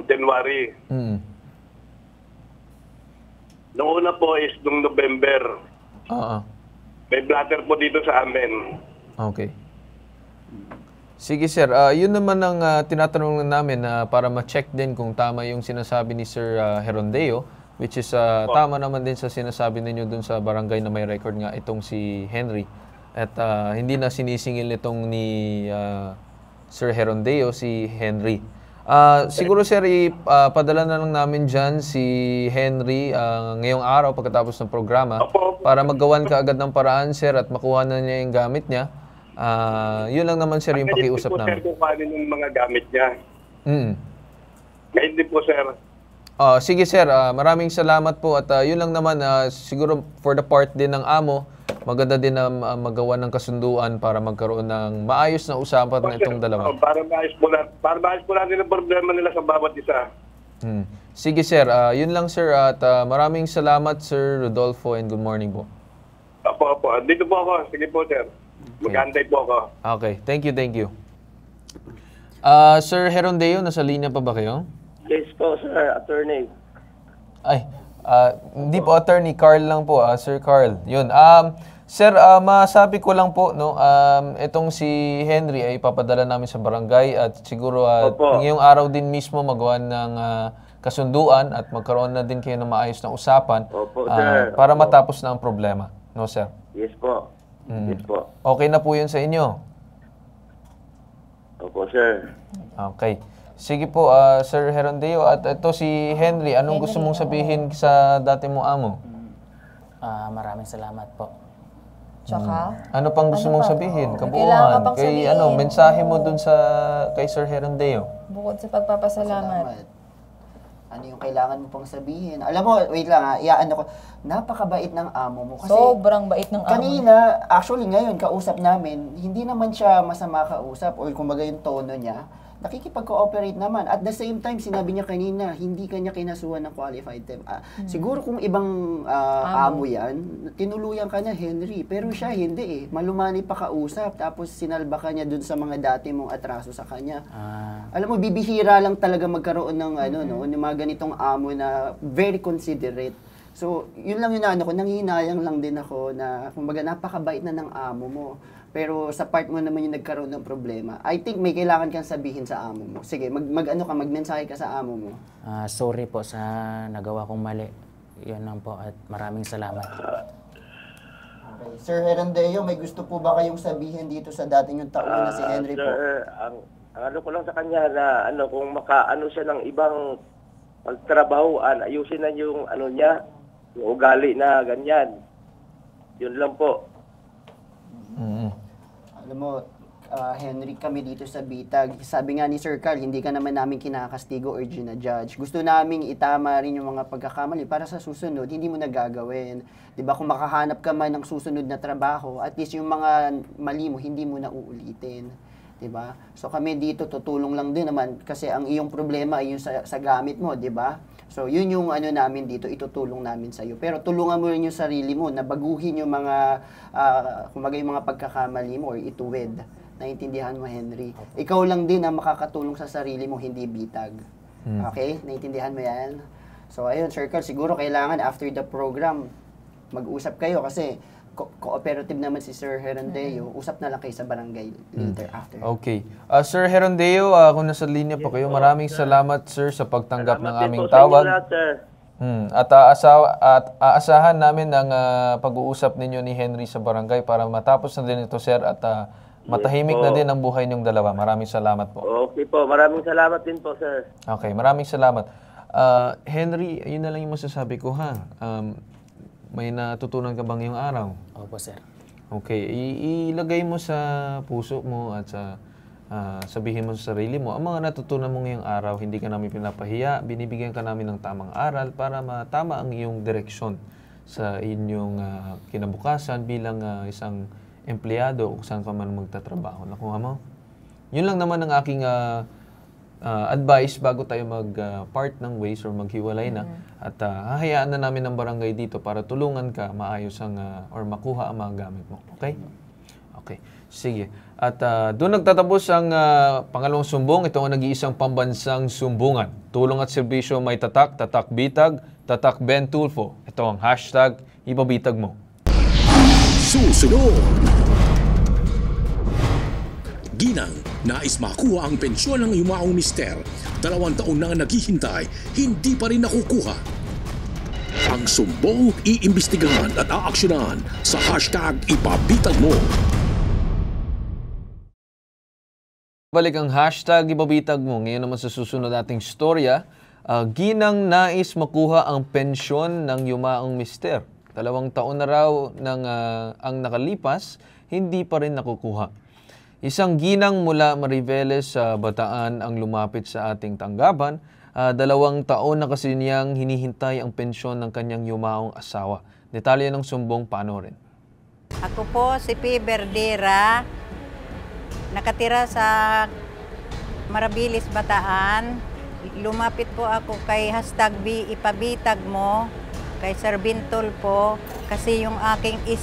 January. Noong una po is noong November. May blatter po dito sa amin. Okay. Sige, sir. Yun naman ang tinatanong namin para ma-check din kung tama yung sinasabi ni Sir Herondeo, which is tama naman din sa sinasabi ninyo dun sa barangay na may record nga itong si Henry. At hindi na sinisingil itong ni Sir Herondeo, si Henry. Siguro, sir, padala na lang namin dyan si Henry ngayong araw pagkatapos ng programa para magawan ka agad ng paraan, sir, at makuha na niya yung gamit niya. Yun lang naman, sir, yung pakiusap namin. Sir, kung paano yung mga gamit niya. Ngayon din po, sir. Sige, sir. Maraming salamat po. At yun lang naman, siguro for the part din ng amo, maganda din na magawa ng kasunduan para magkaroon ng maayos na usapan na itong dalawa. Para maayos po natin ang problema nila sa bawat isa. Sige, sir. Yun lang, sir. At maraming salamat, Sir Rodolfo, and good morning po. Opo. Dito po ako. Sige po, sir. Mag-antay po ako. Okay. Thank you. Sir Herondeo, nasa linya pa ba kayo? Yes po, sir, attorney. Ay, hindi po attorney, Carl lang po, Sir Carl. Yun. Sir, masabi ko lang po, no, itong si Henry ay papadala namin sa barangay at siguro Opo. ngayong araw din mismo magawa ng kasunduan at magkaroon na din kayo ng maayos na usapan Opo, sir. para matapos na ang problema. No, sir? Yes po. Yes po. Okay na po yun sa inyo? Opo, sir. Okay. Sige po, Sir Herondeo. At ito si Henry, anong gusto mong sabihin sa dati mong amo? Maraming salamat po. Tsaka, Ano pang gusto mong pa? sabihin? Oo, may kailangan ka Kabuuan. pang Kay sabihin. mensahe mo dun kay Sir Herondeo. bukod sa pagpapasalamat. Ano yung kailangan mo pang sabihin? Alam mo, wait lang iyaano ko. Napakabait ng amo mo. Kasi Sobrang bait ng amo. kanina, actually ngayon, kausap namin, hindi naman siya masama kausap or kumbaga yung tono niya, nakikipag-cooperate naman. At the same time, sinabi niya kanina, hindi kanya kinasuhan ng qualified time. Siguro kung ibang amo yan, tinuluyan ka na, Henry. Pero siya, hindi eh. Malumani pa kausap. Tapos sinalba ka niya dun sa mga dati mong atraso sa kanya. Alam mo, bibihira lang talaga magkaroon ng, ng mga ganitong amo na very considerate. So, yun lang yung ko, nanghihinayang lang din ako na, kumbaga, napakabait na ng amo mo. Pero sa part mo naman yung nagkaroon ng problema. I think may kailangan kang sabihin sa amo mo. Sige, magmensahe ka sa amo mo. Sorry po sa nagawa kong mali. Yun lang po at maraming salamat. Okay. Sir Herondeo, may gusto po ba kayong sabihin dito sa dating yung taon na si Henry po? Sir, ang ano ko lang sa kanya na kung makaano siya ng ibang pagtrabahoan, ayusin na yung niya, yung ugali na ganyan. Yun lang po. Alam mo, Henry, kami dito sa Bitag, sabi nga ni Sir Carl, hindi ka naman namin kinakastigo or ginajudge. Gusto naming itama rin yung mga pagkakamali para sa susunod, hindi mo na gagawin. Diba, kung makahanap ka man ng susunod na trabaho, at least yung mga mali mo, hindi mo na uulitin. Diba? So kami dito, tutulong lang din naman kasi ang iyong problema ay yung sa gamit mo, diba? So yun yung namin dito, itutulong namin sa iyo. Pero tulungan mo rin yung sarili mo na baguhin yung mga, kumbaga yung mga pagkakamali mo or ituwid. Naintindihan mo, Henry? Ikaw lang din ang makakatulong sa sarili mo, hindi Bitag. Okay? Naintindihan mo yan? So, ayun, Sir Carl, siguro kailangan after the program, mag-usap kayo kasi cooperative naman si Sir Herondeo. Usap na lang kayo sa barangay later after. Okay. Sir Herondeo, kung nasa linya pa kayo, maraming salamat, sir, sa pagtanggap ng aming Salamat din po sa inyo tawag. lahat, sir. At aasahan namin ang pag-uusap ninyo ni Henry sa barangay para matapos na din ito, sir, at matahimik na din ang buhay niyong dalawa. Maraming salamat po. Okay po, maraming salamat din po, sir. Okay, maraming salamat. Henry, yun na lang yung masasabi ko, ha? May natutunan ka bang ngayong araw? Opo, sir. Okay, ilagay mo sa puso mo at sabihin mo sa sarili mo, ang mga natutunan mo ngayong araw, hindi ka namin pinapahiya, binibigyan ka namin ng tamang aral para matama ang iyong direksyon sa inyong kinabukasan bilang isang empleyado o saan ka man magtatrabaho. Nakuha mo? Yun lang naman ang aking advice bago tayo mag-part ng ways or maghiwalay na. At hahayaan na namin ng barangay dito para tulungan ka maayos ang or makuha ang mga gamit mo. Okay? Okay. Sige. At doon nagtatapos ang pangalawang sumbong. Ito ang nag-iisang pambansang sumbungan. Tulong at serbisyo may tatak, tatak bitag, tatak Ben Tulfo. Ito ang hashtag ipabitag mo. Susunod! Ginang, nais makuha ang pensyon ng yumaong mister. 2 taon na naghihintay, hindi pa rin nakukuha. Ang sumbong iimbestigahan at aaksyonan sa hashtag ipabitag mo. Balik ang hashtag ipabitag mo. Ngayon naman sa susunod nating storya, Ginang nais makuha ang pensyon ng yumaong mister. 2 taon na raw ang nakalipas, hindi pa rin nakukuha. Isang ginang mula Mariveles sa Bataan ang lumapit sa ating tanggapan. 2 taon na kasi niyang hinihintay ang pensyon ng kanyang yumaong asawa. Detalye ng sumbong panoorin. Ako po si P. Berdera, nakatira sa Mariveles, Bataan. Lumapit po ako kay hashtag ipabitag mo, kay Sir Bintol po, kasi yung aking is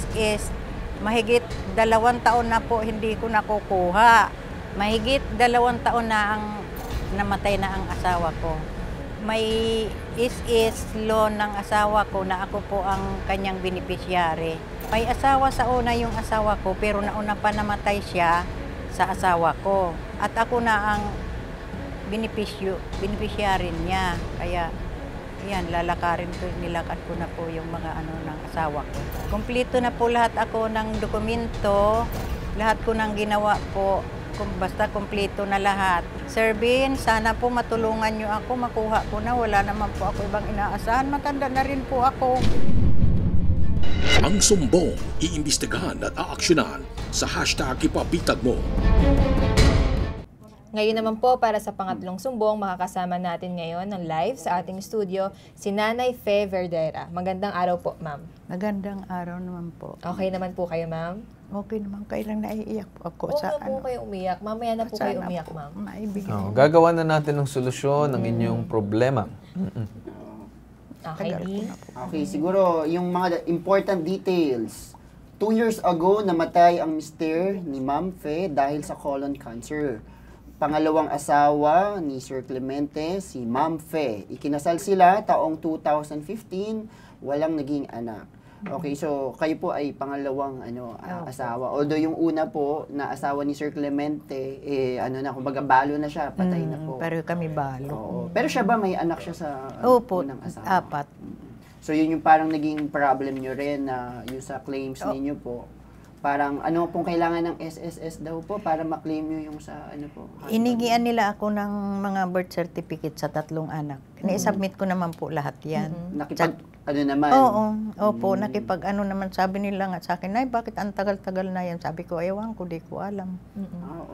mahigit 2 taon na po hindi ko nakukuha. Mahigit 2 taon na ang namatay na ang asawa ko. may is loan ng asawa ko na ako po ang kanyang beneficiary. May asawa sa una yung asawa ko pero nauna pa namatay siya sa asawa ko. At ako na ang beneficiary niya. Kaya yan, lalakarin ko, nilakad ko na po yung mga ng asawa ko. Kumpleto na po lahat ako ng dokumento, lahat ko nang ginawa po. Basta kumpleto na lahat. Sir Bin, sana po matulungan nyo ako, makuha ko na. Wala naman po ako ibang inaasahan. Matanda na rin po ako. Ang sumbong, iimbestigahan at aaksyonan sa hashtag ipabitag mo. Ngayon naman po, para sa pangatlong sumbong, makakasama natin ngayon ng live sa ating studio si Nanay Fe Verdera. Magandang araw po, ma'am. Magandang araw naman po. Okay naman po kayo, ma'am? Okay naman, kailang naiiyak po ako Huwag sa na po kayo umiyak. Mamaya na po kayo umiyak, ma'am. Gagawa na natin ng solusyon ng inyong problema. Okay, Di. Okay, siguro yung mga important details. 2 years ago, namatay ang mister ni Ma'am Fe dahil sa colon cancer. Pangalawang asawa ni Sir Clemente, si Ma'am Fe. Ikinasal sila taong 2015, walang naging anak. Okay, so kayo po ay pangalawang asawa. Although yung una po na asawa ni Sir Clemente, kumbaga balo na siya, patay na po. Pero kami balo. Oo. Pero siya ba may anak siya sa unang asawa? 4. So yun yung parang naging problem nyo rin na yung sa claims ninyo po. Parang ano pong kailangan ng SSS daw po para ma-claim nyo yung sa po? Inigian nila ako ng mga birth certificate sa 3 anak. Ni-submit ko naman po lahat yan. Naman? Opo, nakipag naman, sabi nila nga sa akin, ay bakit ang tagal-tagal na yan? Sabi ko, ewan ko, di ko alam.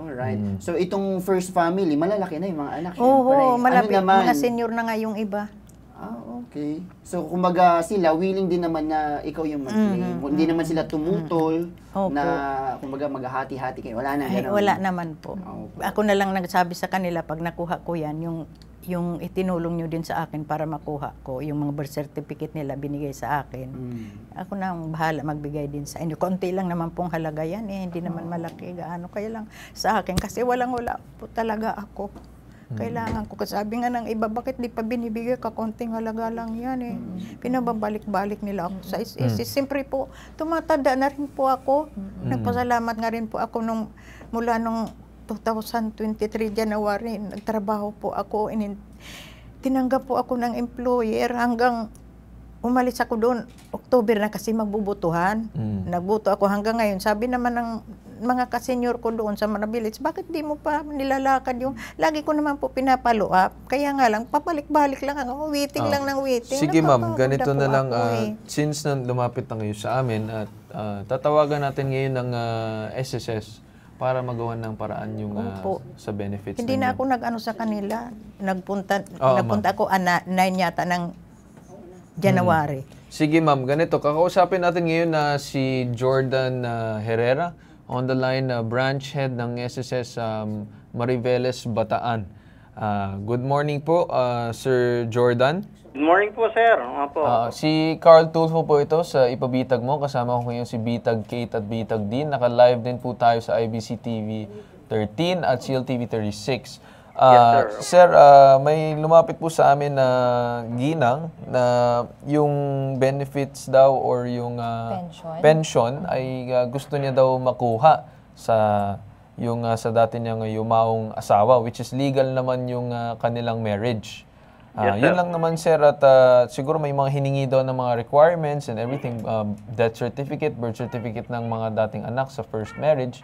Alright. So itong first family, malalaki na yung mga anak. Oo, malapit, mga senior na nga yung iba. Okay. So kumbaga sila, willing din naman na ikaw yung mag-claim. Hindi naman sila tumutol na kumbaga maghahati-hati kayo. Wala na. Wala naman po. Ako na lang nagsabi sa kanila pag nakuha ko yan, yung itinulong nyo din sa akin para makuha ko, yung mga birth certificate nila binigay sa akin. Ako na ang bahala magbigay din sa inyo. Konti lang naman pong halaga yan hindi naman malaki gaano. Kaya lang sa akin, kasi walang-wala po talaga ako. Kailangan ko. Sabi nga ng iba, bakit di pa binibigay ka? Konting halaga lang yan Pinababalik-balik nila ako sa ISIS. Siyempre po, tumatanda na rin po ako. Nagpasalamat nga rin po ako mula nung 2023 January, nagtrabaho po ako. Tinanggap po ako ng employer hanggang umalis ako doon. October na kasi magbubutuhan. Nagbuto ako hanggang ngayon. Sabi naman ng mga kasenyor ko doon sa Manabilis, bakit di mo pa nilalakad yung... Lagi ko naman po pinapalo up. Kaya nga lang, papalik-balik lang ako. Waiting lang ng waiting. Sige ma'am, ganito na lang. Since lumapit na ngayon sa amin at tatawagan natin ngayon ng SSS para magawa ng paraan yung sa benefits. Hindi na ako sa kanila. Nagpunta ako 9 yata ng January. Sige ma'am, ganito. Kakausapin natin ngayon na si Jordan Herrera, on the line, branch head ng SSS Mariveles, Bataan. Good morning po, Sir Jordan. Good morning po, sir. Si Carl Tulfo po ito sa Ipabitag Mo. Kasama ko ngayon si Bitag Kate at Bitag Dean. Naka-live din po tayo sa IBC TV 13 at CLTV 36. Yes, sir, may lumapit po sa amin na ginang na yung benefits daw or yung pension ay gusto niya daw makuha sa yung sa dati niyang yumaong asawa, which is legal naman yung kanilang marriage. Yun lang naman, sir, at siguro may mga hiningi daw ng mga requirements and everything, death certificate, birth certificate ng mga dating anak sa first marriage.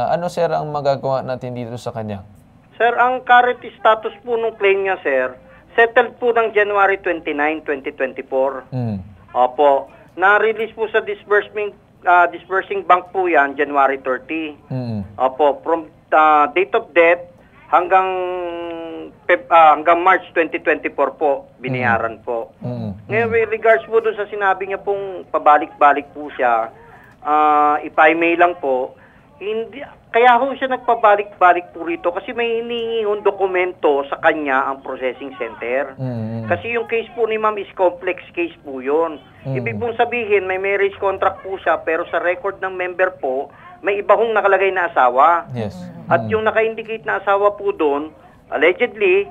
Ano, sir, ang magagawa natin dito sa kanya? Sir, ang current status po nung claim niya, sir, settled po ng January 29, 2024. Opo. Na-release po sa disbursing bank po yan, January 30. Opo. From date of death hanggang March 2024 po, binayaran po. Ngayon, with regards po doon sa sinabi niya pong pabalik-balik po siya, if I may lang po, hindi, kaya ho siya nagpabalik-balik po rito kasi may hinihingong dokumento sa kanya ang processing center. Kasi yung case po ni ma'am is complex case po yun. Ibig pong sabihin, may marriage contract po siya pero sa record ng member po, may iba hong nakalagay na asawa. Yes. At yung naka-indicate na asawa po doon, allegedly,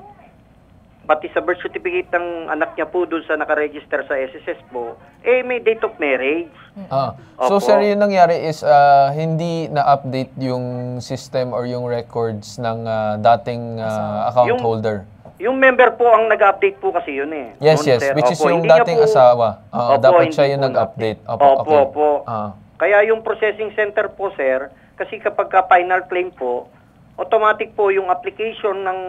pati sa birth certificate ng anak niya po doon sa nakaregister sa SSS po, may date of marriage. So Opo. sir, yung nangyari is hindi na-update yung system or yung records ng dating account holder. Yung member po ang nag-update po kasi yun eh. Yes, Noon, yes. sir. Which is Opo, yung hindi niya dating po- asawa. Opo, Dapat hindi siya yung po nag-update. Opo, okay. opo. Kaya yung processing center po, sir, kasi kapag final claim po, automatic po yung application ng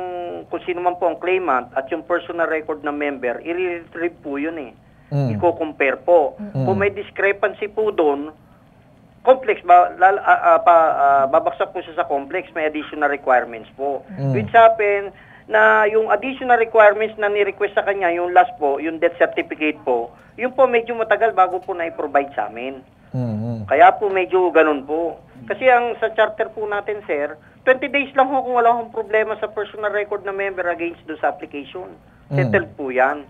kung sino man po ang claimant at yung personal record ng member, i-retrieve po yun eh. Iko-compare po. Kung may discrepancy po doon, complex, babaksak po siya sa complex, may additional requirements po. Which happen na yung additional requirements na ni-request sa kanya, yung last po, yung death certificate po, yun po medyo matagal bago po na-provide sa amin. Kaya po medyo ganun po. Kasi ang sa charter po natin, sir, 20 days lang ho kung wala akong problema sa personal record na member against do sa application. Settled po yan.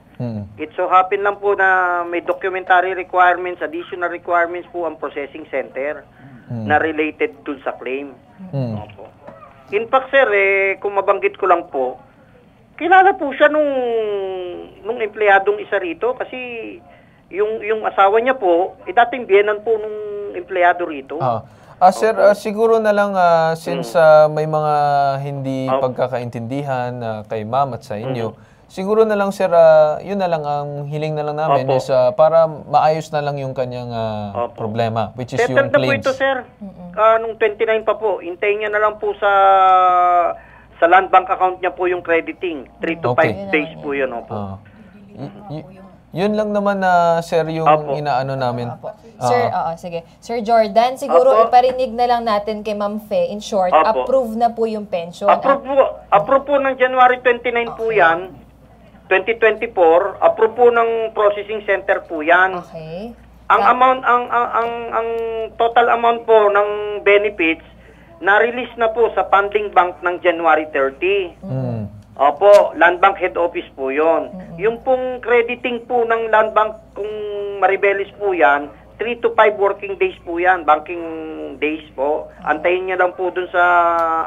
It so happen lang po na may documentary requirements, additional requirements po ang processing center na related dun sa claim. Opo. In fact, sir, kung mabanggit ko lang po, kilala po siya nung empleyadong isa rito kasi yung asawa niya po, dating biyenan po nung empleyado rito. Sir, siguro na lang since may mga hindi pagkakaintindihan kay ma'am at sa inyo, siguro na lang sir, yun na lang ang hiling na lang namin is para maayos na lang yung kanyang problema, which is yung Settled na po claims. ito, sir. Nung 29 pa po, hintayin niya na lang po sa land bank account niya po yung crediting. 3 to 5 days po yun. Opo. Yun lang naman sir, yung inaano namin. Sir, sige. Sir Jordan, siguro iparinig na lang natin kay Ma'am Fe. In short, approve na po yung pension. Approve po ng January 29 po yan. 2024, approve po ng processing center po yan. Okay. Ang amount ang total amount po ng benefits na-release na po sa funding bank ng January 30. Opo, Land Bank Head Office po 'yon. Yung pong crediting po ng Land Bank kung Maribeles po 'yan, 3 to 5 working days po 'yan, banking days po. Antayin niya lang po dun sa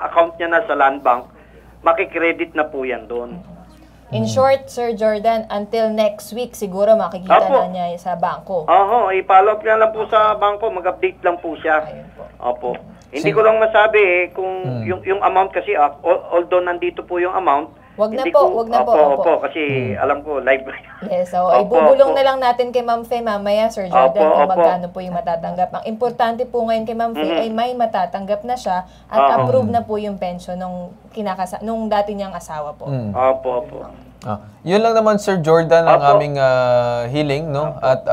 account niya na sa Land Bank. Maki-credit na po 'yan doon. In short, Sir Jordan, until next week siguro makikita na niya sa bangko. I-follow up niya lang po sa bangko, mag-update lang po siya. Opo. Hindi ko lang masabi kung yung amount kasi although nandito po yung amount, wag na po. Opo, kasi alam ko live. Yes, so ibubulong na lang natin kay Ma'am Fe mamaya, Sir Jordan, kung magkano po yung matatanggap. Ang importante po ngayon kay Ma'am Fe ay may matatanggap na siya at approve na po yung pension nung dati niyang asawa po. Opo. Yun lang naman Sir Jordan ang aming hiling, no? At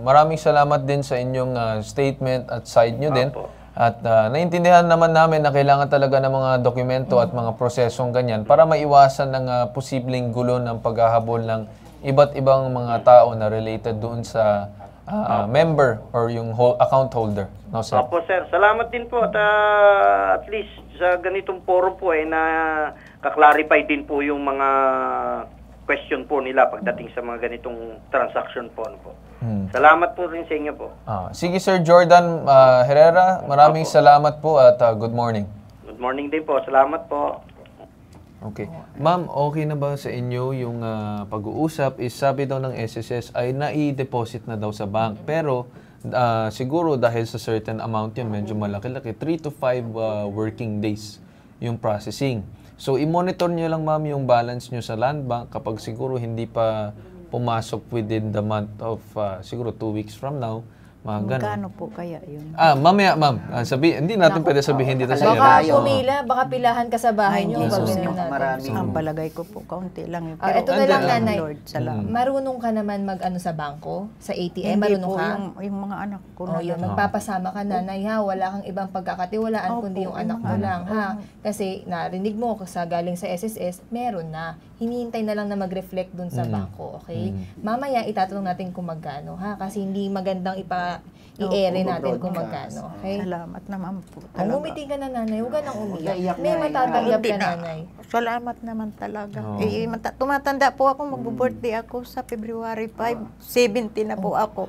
maraming salamat din sa inyong statement at side nyo din. At naintindihan naman namin na kailangan talaga ng mga dokumento at mga prosesong ganyan para maiwasan ng posibleng gulo ng paghahabol ng iba't ibang mga tao na related doon sa member or yung account holder. No, sir? Opo, sir. Salamat din po at least sa ganitong forum po na kaklarify din po yung mga question po nila pagdating sa mga ganitong transaction po. Salamat po rin sa inyo po. Sige Sir Jordan Herrera, maraming salamat po at good morning. Good morning din po. Salamat po. Okay. Ma'am, okay na ba sa inyo yung pag-uusap is sabi daw ng SSS ay nai-deposit na daw sa bank pero siguro dahil sa certain amount yun, medyo malaki-laki, 3 to 5 working days yung processing. So, i-monitor nyo lang ma'am yung balance nyo sa land bank kapag siguro hindi pa pumasok within the month of siguro 2 weeks from now. Magkano po kaya yun? Mamaya ma'am, hindi natin pwede sabihin dito sa baka pumila, baka pilahan ka sa bahay nyo. Ang palagay ko po, kaunti lang yun. Ito na lang, nanay. Lord, salamat. Marunong ka naman mag-ano sa bangko? Sa ATM? Marunong ka? Yung mga anak ko na. Magpapasama ka, nanay, ha? Wala kang ibang pagkakatiwalaan kundi yung anak mo lang, ha? Kasi narinig mo sa galing sa SSS, meron na. Hinihintay na lang na mag-reflect dun sa bangko, okay? Mamaya itatanong natin kung magkano, ha? Kasi hindi magandang i-ere natin kung magkano, okay? Salamat naman po. Umiti ka na, nanay. Huwag ka nang umiyak. May matatanggap ka, nanay. Salamat naman talaga. Tumatanda po ako, mag-birthday ako sa February 5. 70 na po ako.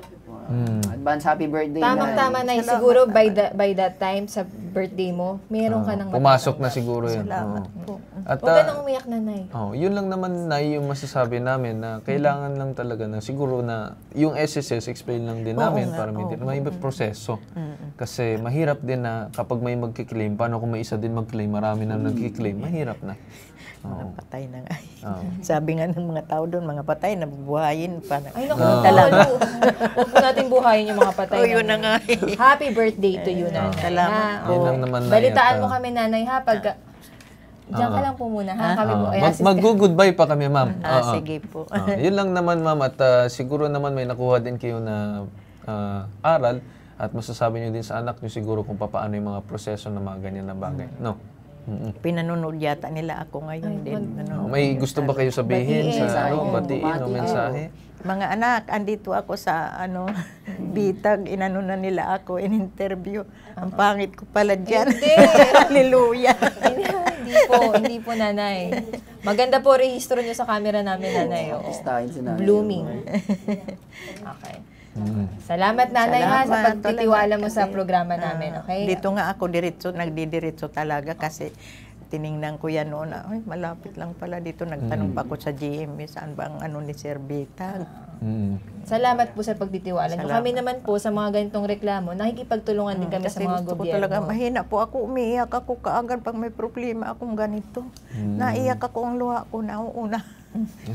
Advance happy birthday. Tamang-tama, nay. Siguro by that time, sa birthday mo, meron ka nang pumasok na siguro yun. Salamat Oo. po. At Huwag ka nang umiyak, nanay. yun lang naman na yung masasabi namin na kailangan lang talaga na siguro na yung SSS explain lang din namin para may proseso. Kasi mahirap din na kapag may magkiklaim, paano kung may isa din magclaim, marami na nagkiklaim, mahirap na. Mga patay na nga. Sabi nga ng mga tao doon, mga patay, nabubuhayin pa. Ay, naku, Lolo. Huwag po natin buhayin yung mga patay. Yun na nga. Happy birthday to you, nanay. Salamat ha? po. Yun lang naman na Balitaan yata. mo kami, nanay, ha? Pagka... Diyan ka lang po muna, ha? Kami po. Mag-goodbye pa kami, ma'am. Sige po. Yun lang naman, ma'am. At siguro naman may nakuha din kayo na aral at masasabi nyo din sa anak nyo siguro kung paano yung mga proseso ng mga ganyan na bagay. No? Pinanonood yata nila ako ngayon din. May gusto ba kayo sabihin sa batiin o mensahe? Mga anak, andito ako sa bitag, inano na nila ako in-interview. Ang pangit ko pala dyan. Hallelujah. Hindi po, nanay. Maganda po rehistro nyo sa camera namin, nanay. Blooming. Okay. Salamat, nanay, ha, sa pagtitiwala mo sa programa namin, okay? Dito nga ako nagdidiretso talaga kasi tiningnan ko yan noon. Ay, malapit lang pala dito. Nagtanong pa ako sa GMA, saan ba ang ni Sir Bitag? Salamat po sa pagtitiwala nyo. Kami naman po sa mga ganitong reklamo, nakikipagtulungan din kami sa mga gusto ko gobyerno. talaga, mahina po ako, umiiyak ako kaagad pag may problema akong ganito. Naiyak ako ang luha ko na una.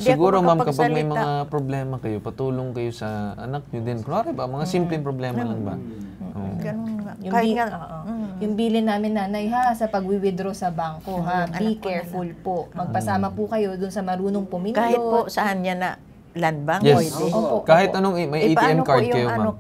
Siguro, ma'am, kapag may mga problema kayo, patulong kayo sa anak nyo din. Kunwari ba, mga simpleng problema lang ba? Ganun nga. Yung bilin namin, nanay, ha, sa pag-withdraw sa bangko, ha, be careful po. Magpasama po kayo dun sa marunong pumindot. Kahit po saan niya na land bank Yes. o hindi. Kahit anong may ATM card kayo, ma'am.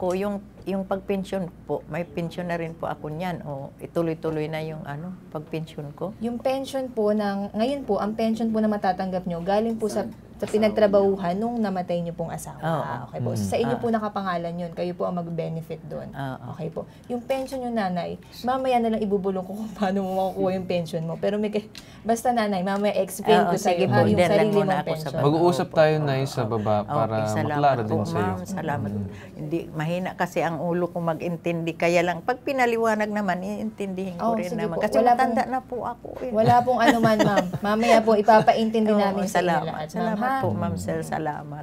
Yung pag-pension po, may pension na rin po ako niyan. O ituloy-tuloy na yung pag-pension ko. Yung pension po ngayon po, ang pension po na matatanggap nyo, galing po sa pinagtrabahuhan nung namatay nyo pong asawa. Okay po. So, sa inyo po nakapangalan yun. Kayo po ang mag-benefit doon. Okay po. Yung pension yung nanay, mamaya na lang ibubulong ko kung paano mo makukuha yung pension mo. Pero basta nanay, mamaya explain ko sa iyo yung sarili mong pension. Mag-uusap tayo, nay, sa baba para maklara din sa iyo. Salamat. Hindi, mahina kasi ang ulo ko mag-intindi. Kaya lang, pag pinaliwanag naman, iintindihin ko rin naman. Kasi matanda na po ako. Wala pong anuman, ma'am. Mamaya po, ipapaintindi namin sa inyo lahat. Salamat po, Ma'am Sel. Salamat.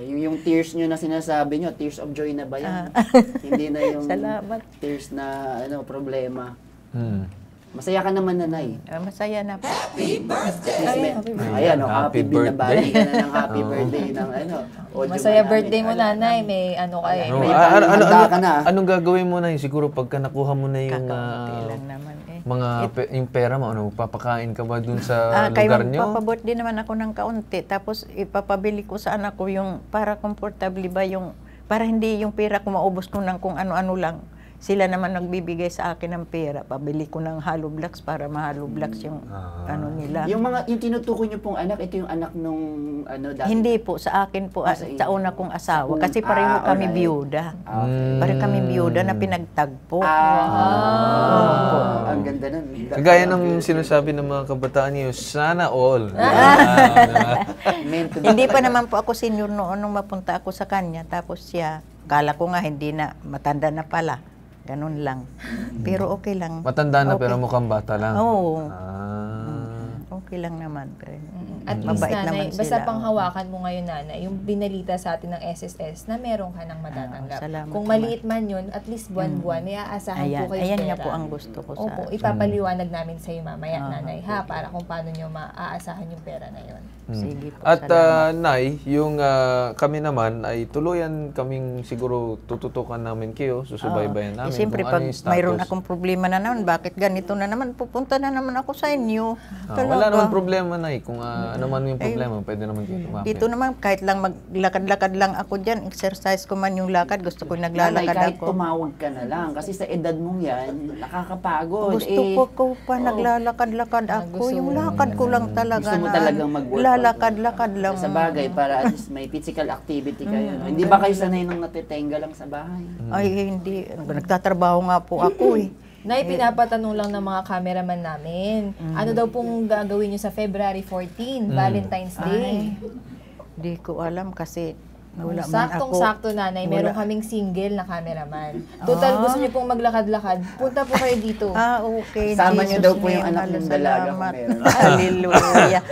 Yung tears nyo na sinasabi nyo, tears of joy na ba yan? Hindi na yung tears na problema. Masaya ka naman, nanay. Masaya na po. Happy birthday! Ayan, happy birthday ka na ng happy birthday ng Masaya birthday mo, nanay. May kayo. Anong gagawin mo, nay? Siguro pagka nakuha mo na yung yung pera mo, papakain ka ba dun sa lugar nyo? Papabirthday naman ako ng kaunti. Tapos ipapabili ko sa anak ko yung para comfortable ba para hindi yung pera ko maubos ko ng kung ano-ano lang. Sila naman nagbibigay sa akin ng pera. Pabili ko ng hollow blocks para ma-hollow blocks yung nila. Yung tinutukoy niyo pong anak, ito yung anak nung dati? Hindi po, sa akin po, sa una kong asawa. Kasi pareho kami biyuda. Pareho kami biyuda na pinagtagpo. Ang ganda nun. Kagaya ng sinasabi ng mga kabataan niyo, sana all. Hindi pa naman po ako senior noon nung mapunta ako sa kanya. Tapos siya, kala ko nga hindi na, matanda na pala. Ganun lang. Pero okay lang. Matanda na pero mukhang bata lang. Oo. Okay lang naman. At least, nanay, basta panghawakan mo ngayon, nanay, yung binalita sa atin ng SSS na meron ka nang matatanggap. Kung maliit man yun, at least buwan-buwan, may aasahan po kayo. Ayan nga po ang gusto ko sa... Opo, ipapaliwanag namin sa iyo mamaya, nanay, ha, para kung paano nyo maaasahan yung pera na yun. Sige po, at nay, yung kami naman ay tuluyan kaming siguro tututukan namin kayo, susubaybayan namin. Siyempre, pag mayroon akong problema na naman, bakit ganito na naman, pupunta na naman ako sa inyo. Wala naman problema, nay. Kung ano man yung problema, pwede naman kayo lumapit. Dito naman, kahit lang maglakad-lakad lang ako dyan, exercise ko man yung lakad, gusto ko naglalakad ako. Kahit tumawag ka na lang, kasi sa edad mong yan, nakakapagod. Gusto ko pa naglalakad-lakad ako. Yung lakad ko lang talaga. Gusto mo talagang mag-workout. Lalakad-lakad lang. Sa bagay, para at least may physical activity kayo. Hindi ba kayo sanay nang natitenga lang sa bahay? Ay, hindi. Nagtatrabaho nga po ako eh. Nay, pinapatanong lang ng mga cameraman namin. Ano daw pong gagawin nyo sa February 14, Valentine's Day? Hindi ko alam kasi Wala man ako. Saktong-sakto, nanay. Meron kaming single na cameraman. Total, gusto niyo pong maglakad-lakad. Punta po kayo dito. Okay. Sama niyo Jesus daw po yung name, anak ng dalaga kung salamat. meron. Hallelujah.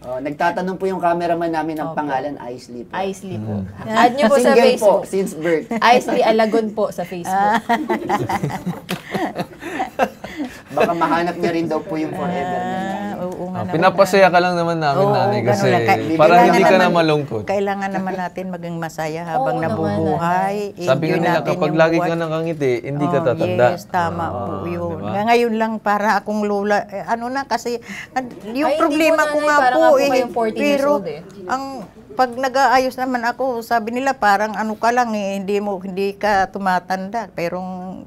Nagtatanong po yung cameraman namin ng pangalan, Aisley po. Aisley po. Add niyo po sa Single Facebook. po, since birth. Aisley Alagon po sa Facebook. Baka mahanap niya rin daw po yung forever niya. Oo nga naman. Pinapasaya ka lang naman namin, Oo, nanay, ganun kasi lang. para Kailangan hindi ka na naman- malungkot. Kailangan naman natin maging masaya habang Oo naman, nabubuhay. Sabi nga Enjoy nila, natin kapag yung lagi buhay. ka nakangiti, hindi ka tatanda. Yes, tama po yun. diba? Nga ngayon lang para akong lola, ano na kasi, yung Ay, problema hindi po, ko nanay, nga parang po nga po kayong 14 years pero old eh. ang pag nag-aayos naman ako, sabi nila parang ano ka lang hindi ka tumatanda. Pero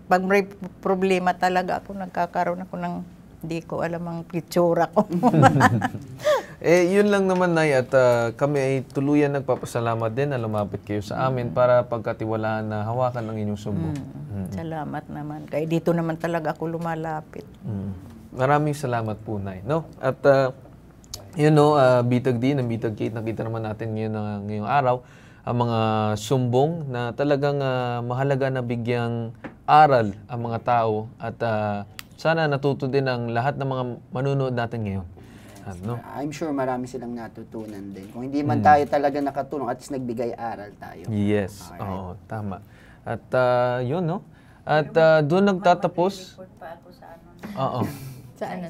pag may problema talaga ako, nagkakaroon ako ng hindi ko alam ang pitsura ko. Yun lang naman, Nay, at kami ay tuluyan nagpapasalamat din na lumapit kayo sa amin para pagkatiwalaan na hawakan ang inyong sumbong. Salamat naman. Kaya dito naman talaga ako lumalapit. Maraming salamat po, Nay. No? At Bitag D and Bitag Kate, nakita naman natin ngayong araw ang mga sumbong na talagang mahalaga na bigyang aral ang mga tao at sana natuto din ang lahat ng mga manunood natin ngayon. No? I'm sure marami silang natutunan din. Kung hindi man tayo talaga nakatulong, at least nagbigay aral tayo. Yes, oo, tama. At yun, no? At doon nagtatapos. Oo. Saan?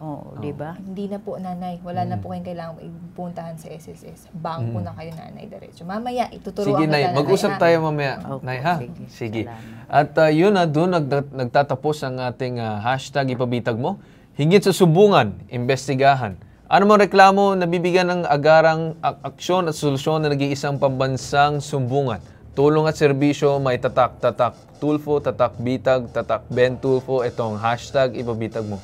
Oo, di ba? Hindi na po, nanay. Wala na po kayong kailangan ipuntahan sa SSS. Bangko na kayo, nanay, diretso. Mamaya, ituturuan Sige, kita, Nay. nanay, Mag-usap ha? tayo mamaya, Nay, ha? Sige. At yun na, doon nagtatapos ang ating hashtag ipabitag mo. Hingit sa subungan, imbestigahan. Ano mang reklamo, nabibigyan ng agarang aksyon at solusyon na nag-iisang pambansang sumbungan. Tulong at serbisyo, may tatak Tulfo, tatak Bitag, tatak Ben Tulfo. Itong hashtag ipabitag mo.